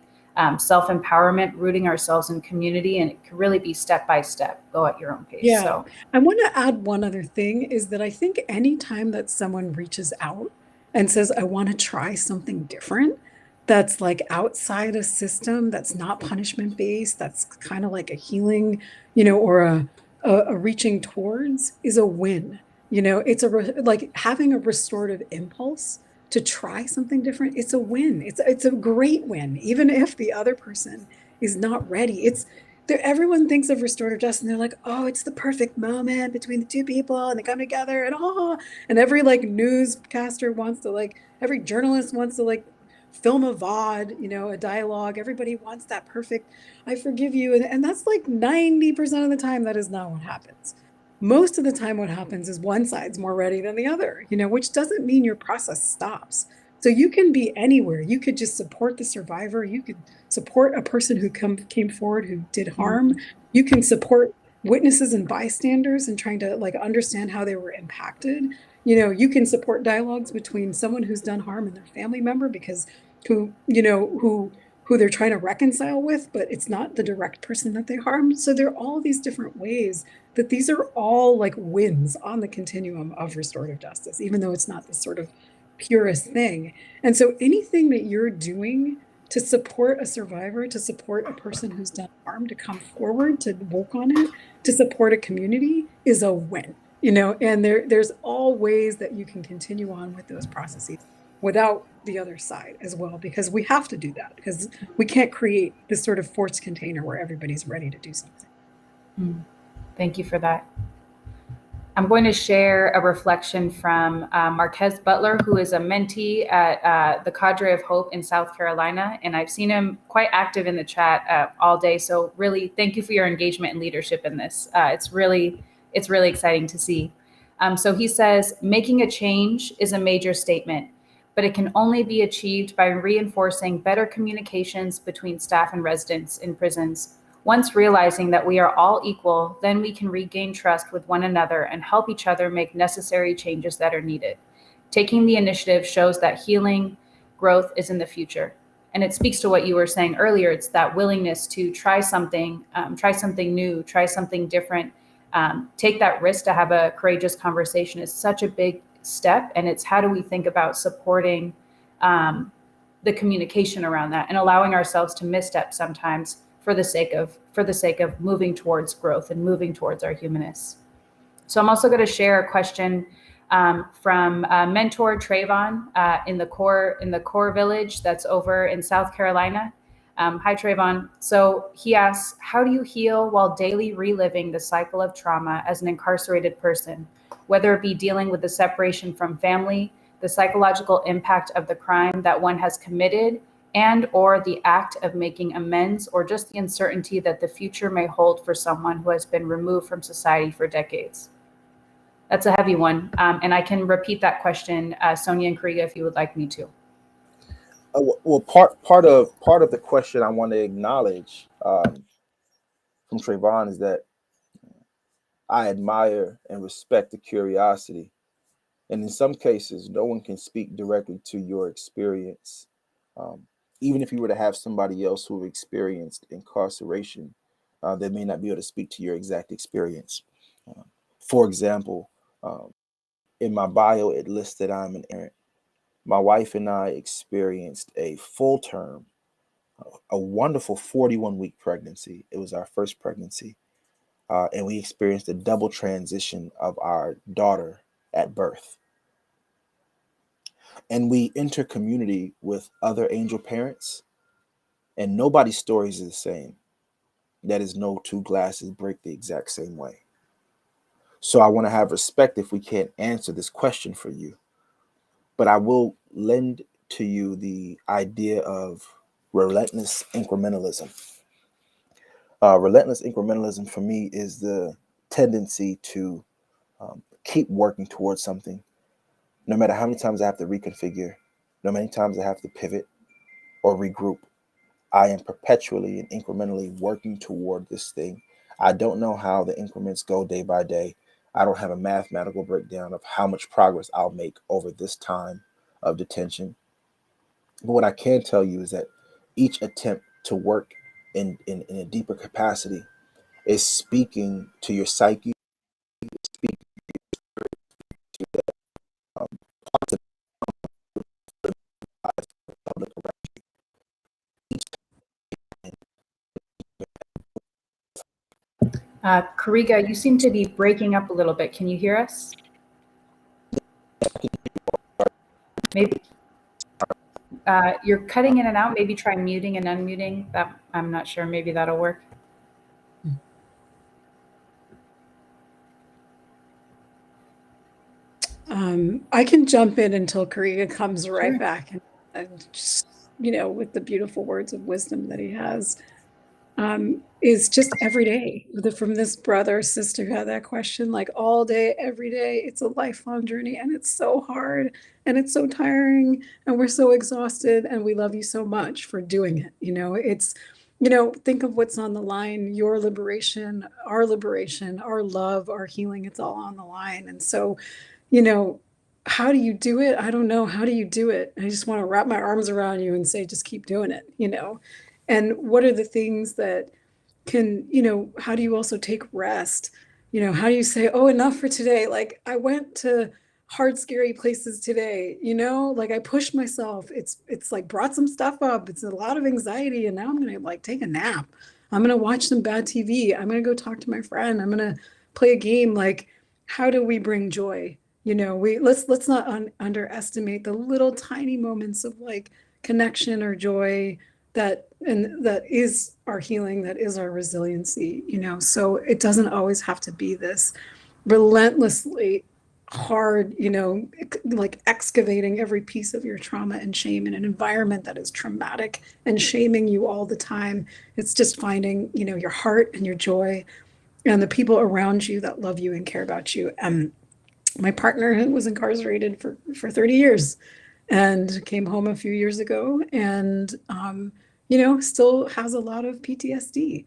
self-empowerment, rooting ourselves in community, and it can really be step by step, go at your own pace. Yeah. So I want to add one other thing, is that I think anytime that someone reaches out and says, I want to try something different, that's like outside a system, that's not punishment based, that's kind of like a healing, you know, or a reaching towards, is a win. You know, it's like having a restorative impulse to try something different. It's a win. It's a great win, even if the other person is not ready. Everyone thinks of restorative justice and they're like, oh, it's the perfect moment between the two people and they come together, and every like newscaster wants to, like, every journalist wants to like film a VOD, you know, a dialogue. Everybody wants that perfect, I forgive you. And that's like 90% of the time, that is not what happens. Most of the time what happens is one side's more ready than the other, you know, which doesn't mean your process stops. So you can be anywhere. You could just support the survivor. You could support a person who came forward who did harm. You can support witnesses and bystanders and trying to like understand how they were impacted. You know, you can support dialogues between someone who's done harm and their family member, because who they're trying to reconcile with, but it's not the direct person that they harmed. So there are all these different ways that these are all like wins on the continuum of restorative justice, even though it's not this sort of purest thing. And so anything that you're doing to support a survivor, to support a person who's done harm, to come forward, to work on it, to support a community, is a win, you know, and there's all ways that you can continue on with those processes without the other side as well, because we have to do that, because we can't create this sort of forced container where everybody's ready to do something. Thank you for that. I'm going to share a reflection from Marquez Butler, who is a mentee at the Cadre of Hope in South Carolina. And I've seen him quite active in the chat all day. So really, thank you for your engagement and leadership in this. It's really exciting to see. So he says, making a change is a major statement, but it can only be achieved by reinforcing better communications between staff and residents in prisons. Once realizing that we are all equal, then we can regain trust with one another and help each other make necessary changes that are needed. Taking the initiative shows that healing growth is in the future. And it speaks to what you were saying earlier. It's that willingness to try something new, try something different, take that risk to have a courageous conversation is such a big step. And it's how do we think about supporting the communication around that and allowing ourselves to misstep sometimes for the sake of moving towards growth and moving towards our humanness. So I'm also going to share a question from mentor Trayvon in the core village that's over in South Carolina. Hi, Trayvon. So he asks, how do you heal while daily reliving the cycle of trauma as an incarcerated person, whether it be dealing with the separation from family, the psychological impact of the crime that one has committed, and or the act of making amends, or just the uncertainty that the future may hold for someone who has been removed from society for decades? That's a heavy one. And I can repeat that question, Sonya and Karika, if you would like me to. Well, part of the question I want to acknowledge from Trayvon is that I admire and respect the curiosity. And in some cases, no one can speak directly to your experience. Even if you were to have somebody else who experienced incarceration, they may not be able to speak to your exact experience. For example, in my bio, it lists that I'm an parent. My wife and I experienced a full term, a wonderful 41-week pregnancy. It was our first pregnancy. And we experienced a double transition of our daughter at birth. And we enter community with other angel parents, and nobody's stories are the same. That is, no two glasses break the exact same way. So I want to have respect if we can't answer this question for you. But I will lend to you the idea of relentless incrementalism. Relentless incrementalism for me is the tendency to keep working towards something, no matter how many times I have to reconfigure, no many times I have to pivot or regroup. I am perpetually and incrementally working toward this thing. I don't know how the increments go day by day. I don't have a mathematical breakdown of how much progress I'll make over this time of detention. But what I can tell you is that each attempt to work in a deeper capacity is speaking to your psyche, speaking to the parts of the public around you. Karika, you seem to be breaking up a little bit. Can you hear us? Maybe you're cutting in and out. Maybe try muting and unmuting. That I'm not sure. Maybe that'll work. I can jump in until Karega comes right back and just, with the beautiful words of wisdom that he has, is just every day from this brother, sister who had that question, like all day, every day. It's a lifelong journey, and it's so hard and it's so tiring and we're so exhausted, and we love you so much for doing it. It's, think of what's on the line, your liberation, our love, our healing, it's all on the line. And so, how do you do it? I don't know. How do you do it? I just want to wrap my arms around you and say, just keep doing it, And what are the things that can, how do you also take rest? How do you say, oh, enough for today? Like, I went to hard, scary places today, like I pushed myself. It's like brought some stuff up. It's a lot of anxiety. And now I'm going to like take a nap. I'm going to watch some bad TV. I'm going to go talk to my friend. I'm going to play a game. Like, how do we bring joy? Let's not underestimate the little tiny moments of like connection or joy that is our healing, that is our resiliency, so it doesn't always have to be this relentlessly hard, like excavating every piece of your trauma and shame in an environment that is traumatic and shaming you all the time. It's just finding, your heart and your joy and the people around you that love you and care about you. My partner was incarcerated for 30 years and came home a few years ago and, still has a lot of PTSD.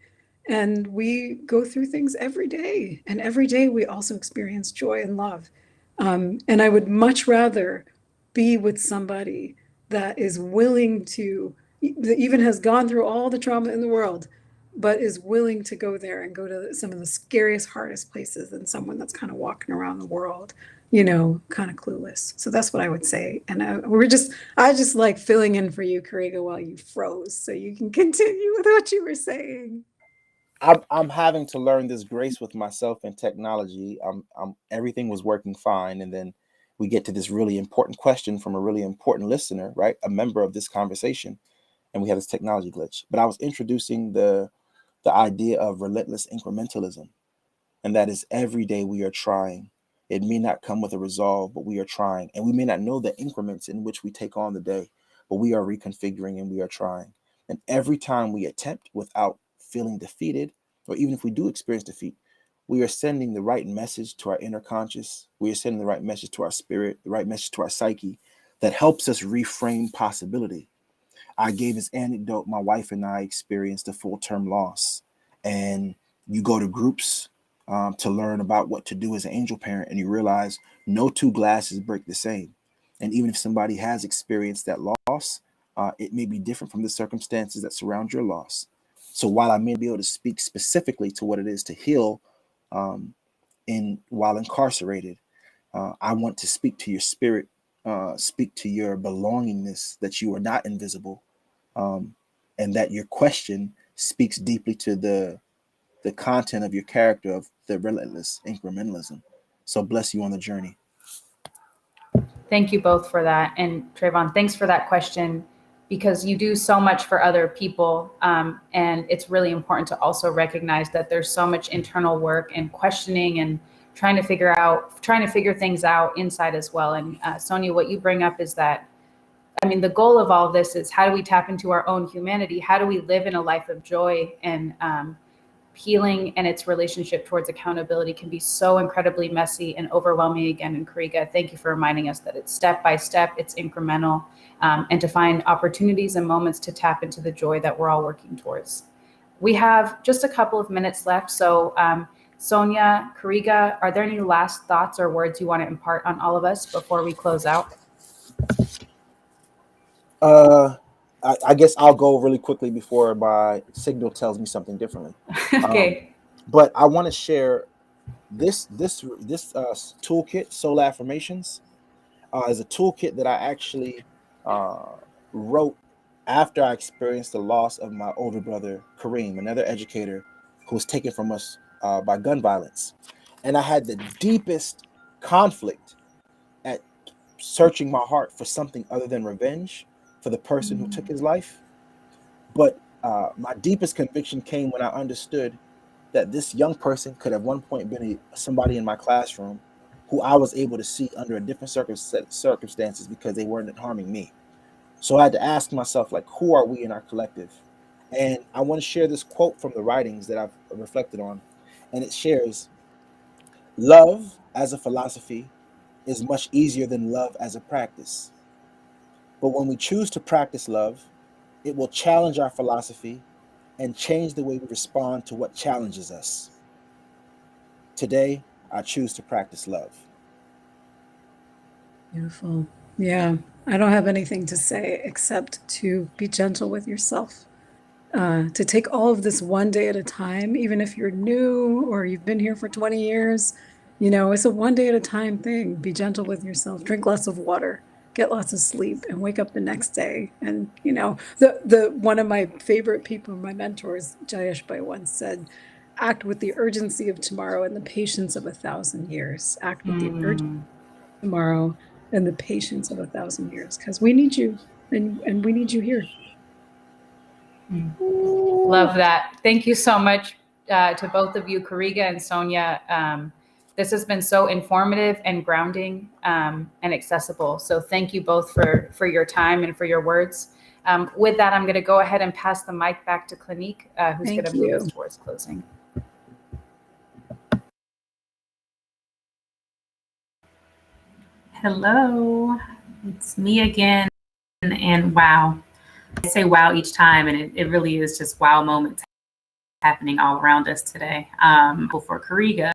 And we go through things every day. And every day we also experience joy and love. And I would much rather be with somebody that is willing to, that even has gone through all the trauma in the world, but is willing to go there and go to some of the scariest, hardest places than someone that's kind of walking around the world, kind of clueless. So that's what I would say. And I just like filling in for you, Karega, while you froze, so you can continue with what you were saying. I'm having to learn this grace with myself and technology. Everything was working fine, and then we get to this really important question from a really important listener, right? A member of this conversation, and we have this technology glitch. But I was introducing the idea of relentless incrementalism, and that is every day we are trying. It may not come with a resolve, but we are trying, and we may not know the increments in which we take on the day, but we are reconfiguring and we are trying. And every time we attempt without feeling defeated, or even if we do experience defeat, we are sending the right message to our inner conscious. We are sending the right message to our spirit, the right message to our psyche that helps us reframe possibility. I gave this anecdote. My wife and I experienced a full-term loss, and you go to groups to learn about what to do as an angel parent, and you realize no two glasses break the same. And even if somebody has experienced that loss, it may be different from the circumstances that surround your loss. So while I may be able to speak specifically to what it is to heal while incarcerated, I want to speak to your spirit, speak to your belongingness, that you are not invisible, and that your question speaks deeply to the content of your character of the relentless incrementalism. So bless you on the journey. Thank you both for that. And Trayvon, thanks for that question, because you do so much for other people. And it's really important to also recognize that there's so much internal work and questioning and trying to figure things out inside as well. And Sonya, what you bring up is that, the goal of all of this is, how do we tap into our own humanity? How do we live in a life of joy? And healing and its relationship towards accountability can be so incredibly messy and overwhelming. Again, in Karika, thank you for reminding us that it's step by step, it's incremental, and to find opportunities and moments to tap into the joy that we're all working towards. We have just a couple of minutes left. So Sonya, Karika, are there any last thoughts or words you want to impart on all of us before we close out? I guess I'll go really quickly before my signal tells me something differently. Okay. But I want to share this toolkit, Soul Affirmations, is a toolkit that I actually wrote after I experienced the loss of my older brother, Kareem, another educator who was taken from us by gun violence. And I had the deepest conflict at searching my heart for something other than revenge for the person who took his life. But my deepest conviction came when I understood that this young person could have one point been somebody in my classroom who I was able to see under a different circumstances because they weren't harming me. So I had to ask myself, like, who are we in our collective? And I want to share this quote from the writings that I've reflected on. And it shares, love as a philosophy is much easier than love as a practice. But when we choose to practice love, it will challenge our philosophy and change the way we respond to what challenges us. Today, I choose to practice love. Beautiful. Yeah. I don't have anything to say except to be gentle with yourself. To take all of this one day at a time, even if you're new or you've been here for 20 years, it's a one day at a time thing. Be gentle with yourself, drink lots of water, get lots of sleep, and wake up the next day. And, the one of my favorite people, my mentors, Jayesh Bhai, once said, act with the urgency of tomorrow and the patience of 1,000 years. Act with the urgency of tomorrow and the patience of 1,000 years, because we need you and we need you here. Love that. Thank you so much to both of you, Karika and Sonya. This has been so informative and grounding and accessible. So thank you both for your time and for your words. With that, I'm going to go ahead and pass the mic back to Clinique, who's going to move us towards closing. Hello, it's me again. And wow, I say wow each time, and it really is just wow moments happening all around us today. For Karega,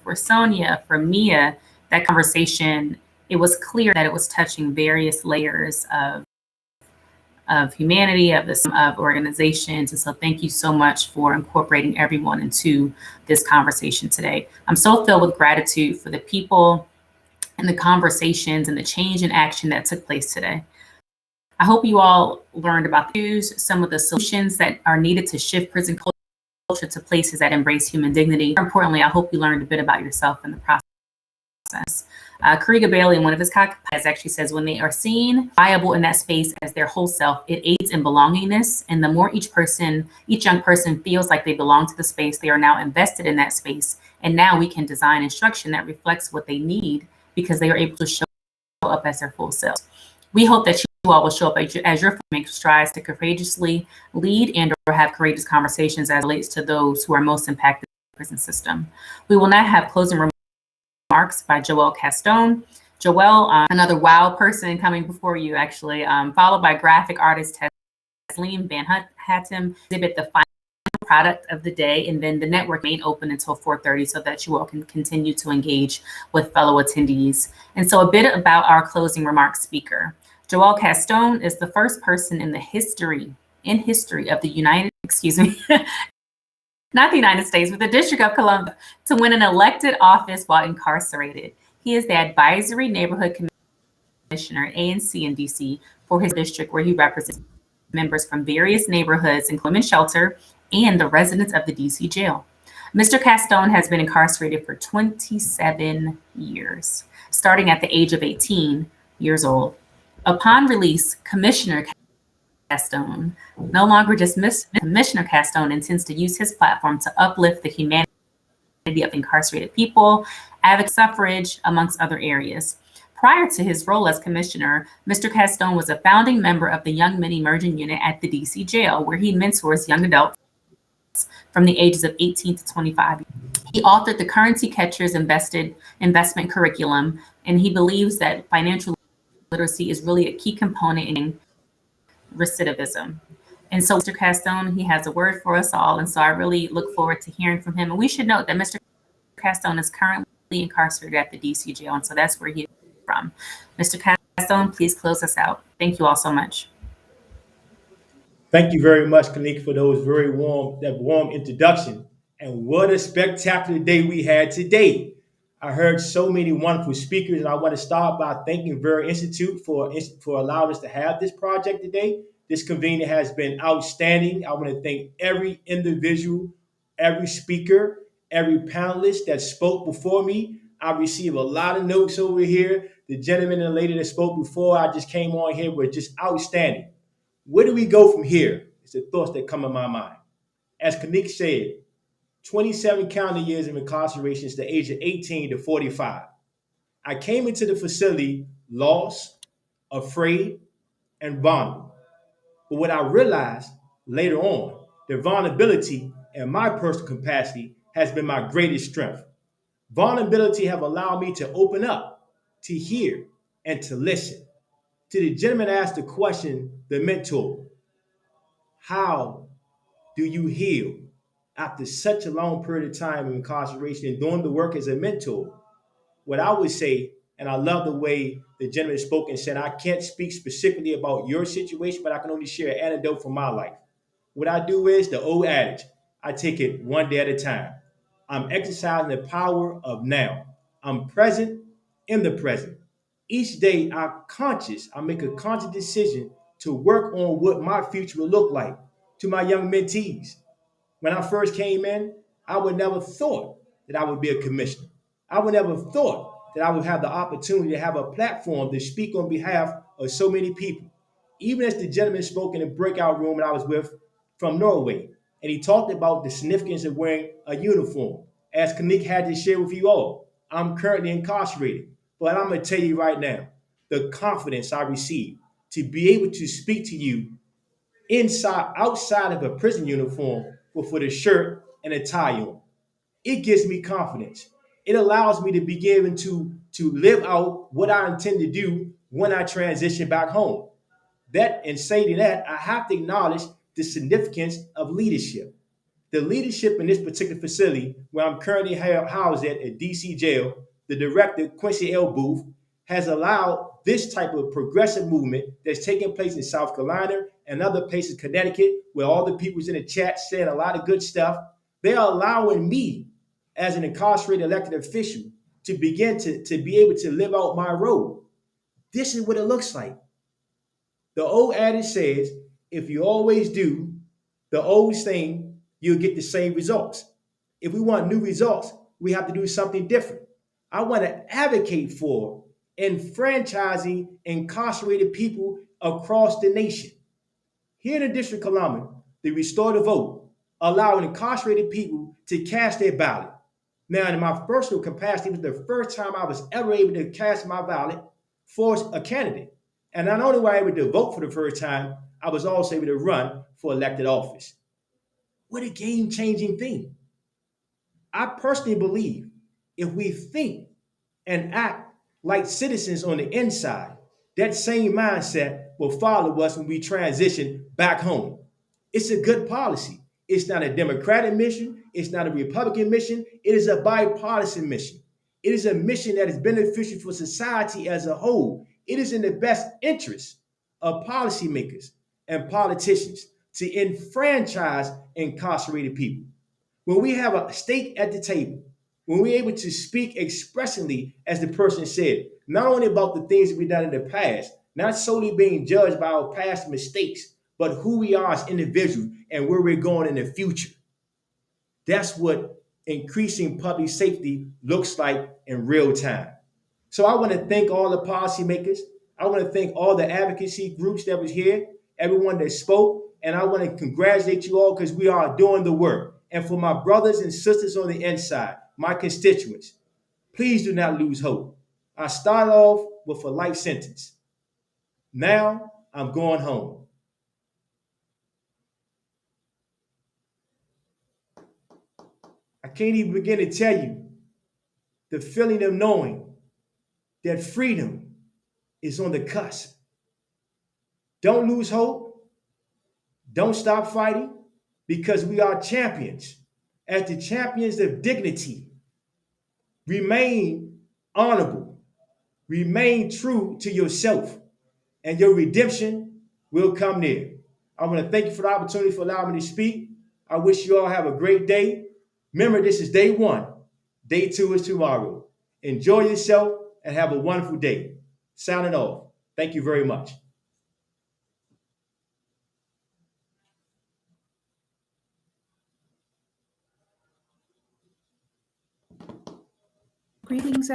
for Sonya, for Mia, that conversation, it was clear that it was touching various layers of humanity, of organizations. And so thank you so much for incorporating everyone into this conversation today. I'm so filled with gratitude for the people and the conversations and the change in action that took place today. I hope you all learned about the news, some of the solutions that are needed to shift prison culture to places that embrace human dignity. More importantly, I hope you learned a bit about yourself in the process. Karega Bailey, in one of his podcasts, actually says, when they are seen viable in that space as their whole self, it aids in belongingness. And the more each young person feels like they belong to the space, they are now invested in that space. And now we can design instruction that reflects what they need because they are able to show up as their full selves. We hope that you all will show up as your make strides to courageously lead and or have courageous conversations as it relates to those who are most impacted in the prison system. We will now have closing remarks by Joelle Castón. Joelle, another wow person coming before you, actually, followed by graphic artist Tasleem Van Hattem, exhibit the final product of the day, and then the network remain open until 4:30 so that you all can continue to engage with fellow attendees. And so a bit about our closing remarks speaker. Joelle Castón is the first person in history of the not the United States, but the District of Columbia, to win an elected office while incarcerated. He is the Advisory Neighborhood Commissioner at ANC in DC for his district, where he represents members from various neighborhoods, including shelter, and the residents of the DC jail. Mr. Castón has been incarcerated for 27 years, starting at the age of 18 years old. Upon release, Commissioner Castón, no longer just Commissioner Castón, intends to use his platform to uplift the humanity of incarcerated people, advocate suffrage, amongst other areas. Prior to his role as commissioner, Mr. Castón was a founding member of the Young Men Emerging Unit at the DC jail, where he mentors young adults from the ages of 18 to 25. He authored the Currency Catchers investment curriculum, and he believes that financial literacy is really a key component in recidivism. And so Mr. Castón, he has a word for us all. And so I really look forward to hearing from him. And we should note that Mr. Castón is currently incarcerated at the DC jail. And so that's where he is from. Mr. Castón, please close us out. Thank you all so much. Thank you very much, Kanika, for that warm introduction. And what a spectacular day we had today. I heard so many wonderful speakers, and I want to start by thanking Vera Institute for allowing us to have this project today. This convening has been outstanding. I want to thank every individual, every speaker, every panelist that spoke before me. I received a lot of notes over here. The gentleman and lady that spoke before I just came on here were just outstanding. Where do we go from here? It's the thoughts that come in my mind. As Kanik said, 27 calendar years of incarceration is the age of 18 to 45. I came into the facility lost, afraid, and vulnerable. But what I realized later on, the vulnerability and my personal capacity has been my greatest strength. Vulnerability have allowed me to open up, to hear, and to listen. To the gentleman asked the question, the mentor, how do you heal after such a long period of time of incarceration and doing the work as a mentor? What I would say, and I love the way the gentleman spoke and said, I can't speak specifically about your situation, but I can only share an anecdote from my life. What I do is the old adage, I take it one day at a time. I'm exercising the power of now. I'm present in the present. Each day I make a conscious decision to work on what my future will look like. To my young mentees, when I first came in, I would never thought that I would be a commissioner. I would never thought that I would have the opportunity to have a platform to speak on behalf of so many people. Even as the gentleman spoke in the breakout room that I was with from Norway, and he talked about the significance of wearing a uniform. as Kanik had to share with you all, I'm currently incarcerated. But I'm going to tell you right now, the confidence I receive to be able to speak to you outside of a prison uniform with a shirt and a tie on. It gives me confidence. It allows me to be able to live out what I intend to do when I transition back home. That, and saying that, I have to acknowledge the significance of leadership. The leadership in this particular facility, where I'm currently housed at DC jail, the director, Quincy L. Booth, has allowed this type of progressive movement that's taking place in South Carolina and other places, Connecticut, where all the people's in the chat saying a lot of good stuff. They are allowing me, as an incarcerated elected official, to begin to be able to live out my role. This is what it looks like. The old adage says, if you always do the old thing, you'll get the same results. If we want new results, we have to do something different. I want to advocate for enfranchising incarcerated people across the nation. Here in the District of Columbia, the Restore the Vote, allowing incarcerated people to cast their ballot. Now, in my personal capacity, it was the first time I was ever able to cast my ballot for a candidate. And not only was I able to vote for the first time, I was also able to run for elected office. What a game-changing thing. I personally believe if we think and act like citizens on the inside, that same mindset will follow us when we transition back home. It's a good policy. It's not a Democratic mission. It's not a Republican mission. It is a bipartisan mission. It is a mission that is beneficial for society as a whole. It is in the best interest of policymakers and politicians to enfranchise incarcerated people. When we have a stake at the table, when we're able to speak expressively, as the person said, not only about the things that we've done in the past, not solely being judged by our past mistakes, but who we are as individuals and where we're going in the future. That's what increasing public safety looks like in real time. So I want to thank all the policymakers. I want to thank all the advocacy groups that was here, everyone that spoke, and I want to congratulate you all because we are doing the work. And for my brothers and sisters on the inside, my constituents, please do not lose hope. I started off with a life sentence. Now I'm going home. I can't even begin to tell you the feeling of knowing that freedom is on the cusp. Don't lose hope. Don't stop fighting, because we are champions. As the champions of dignity, remain honorable, remain true to yourself, and your redemption will come near. I want to thank you for the opportunity for allowing me to speak. I wish you all have a great day. Remember, this is day one. Day two is tomorrow. Enjoy yourself and have a wonderful day. Signing off. Thank you very much. Greetings,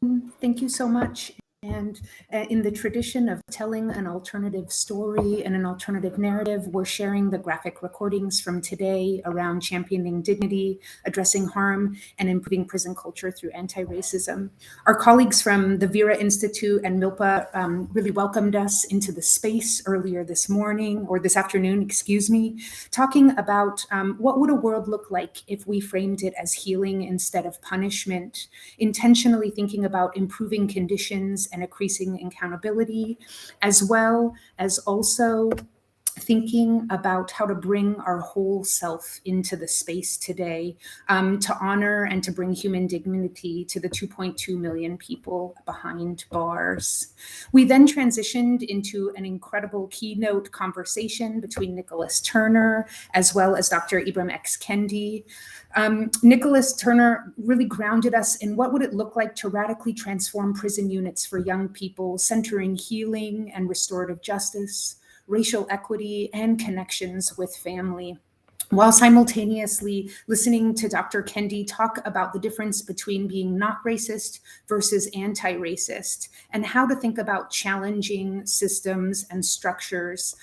everyone. Thank you so much. And in the tradition of telling an alternative story and an alternative narrative, we're sharing the graphic recordings from today around championing dignity, addressing harm, and improving prison culture through anti-racism. Our colleagues from the Vera Institute and MILPA really welcomed us into the space earlier this morning, or this afternoon, excuse me, talking about what would a world look like if we framed it as healing instead of punishment, intentionally thinking about improving conditions and increasing accountability, as well as also thinking about how to bring our whole self into the space today, to honor and to bring human dignity to the 2.2 million people behind bars. We then transitioned into an incredible keynote conversation between Nicholas Turner as well as Dr. Ibram X. Kendi. Nicholas Turner really grounded us in what would it look like to radically transform prison units for young people, centering healing and restorative justice, racial equity, and connections with family. while simultaneously listening to Dr. Kendi talk about the difference between being not racist versus anti-racist, and how to think about challenging systems and structures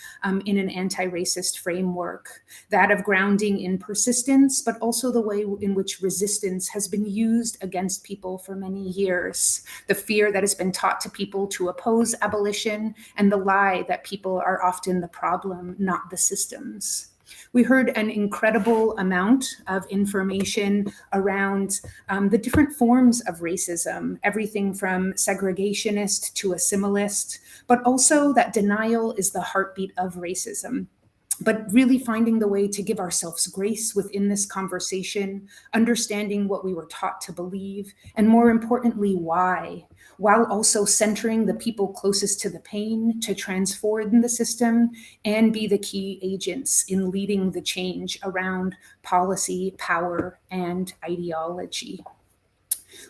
in an anti-racist framework, that of grounding in persistence, but also the way in which resistance has been used against people for many years, the fear that has been taught to people to oppose abolition, and the lie that people are often the problem, not the systems. We heard an incredible amount of information around the different forms of racism, everything from segregationist to assimilalist, but also that denial is the heartbeat of racism. But really finding the way to give ourselves grace within this conversation, understanding what we were taught to believe, and more importantly, why, while also centering the people closest to the pain to transform the system and be the key agents in leading the change around policy, power, and ideology.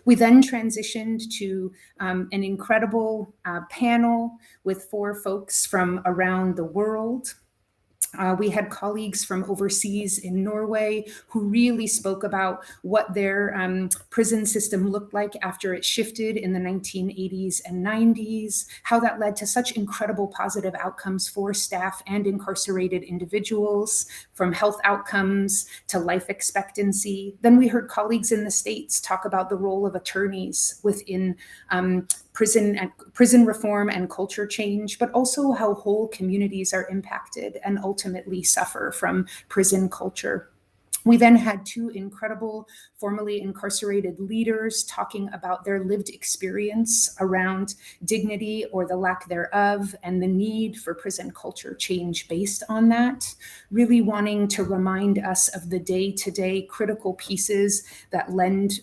We then transitioned to an incredible panel with 4 folks from around the world. We had colleagues from overseas in Norway who really spoke about what their prison system looked like after it shifted in the 1980s and 90s, how that led to such incredible positive outcomes for staff and incarcerated individuals, from health outcomes to life expectancy. Then we heard colleagues in the States talk about the role of attorneys within prison reform and culture change, but also how whole communities are impacted and ultimately suffer from prison culture. We then had 2 incredible formerly incarcerated leaders talking about their lived experience around dignity or the lack thereof, and the need for prison culture change based on that, really wanting to remind us of the day-to-day critical pieces that lend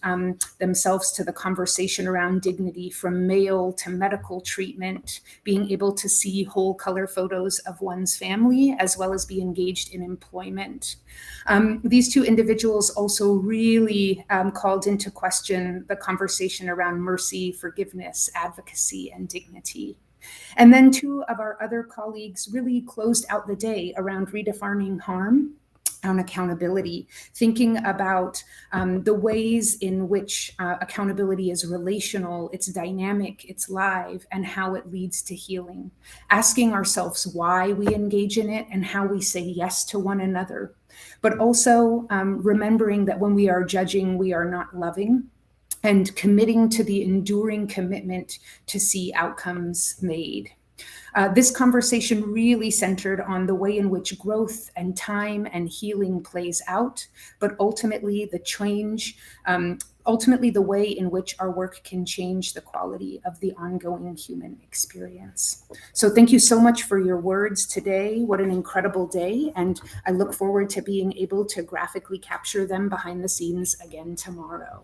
themselves to the conversation around dignity, from mail to medical treatment, being able to see whole color photos of one's family, as well as be engaged in employment. These 2 individuals also really called into question the conversation around mercy, forgiveness, advocacy, and dignity. And then 2 of our other colleagues really closed out the day around redefining harm and accountability, thinking about the ways in which accountability is relational, it's dynamic, it's live, and how it leads to healing. Asking ourselves why we engage in it and how we say yes to one another, but also remembering that when we are judging, we are not loving, and committing to the enduring commitment to see outcomes made. This conversation really centered on the way in which growth and time and healing plays out, but ultimately the change, ultimately the way in which our work can change the quality of the ongoing human experience. So thank you so much for your words today. What an incredible day. And I look forward to being able to graphically capture them behind the scenes again tomorrow.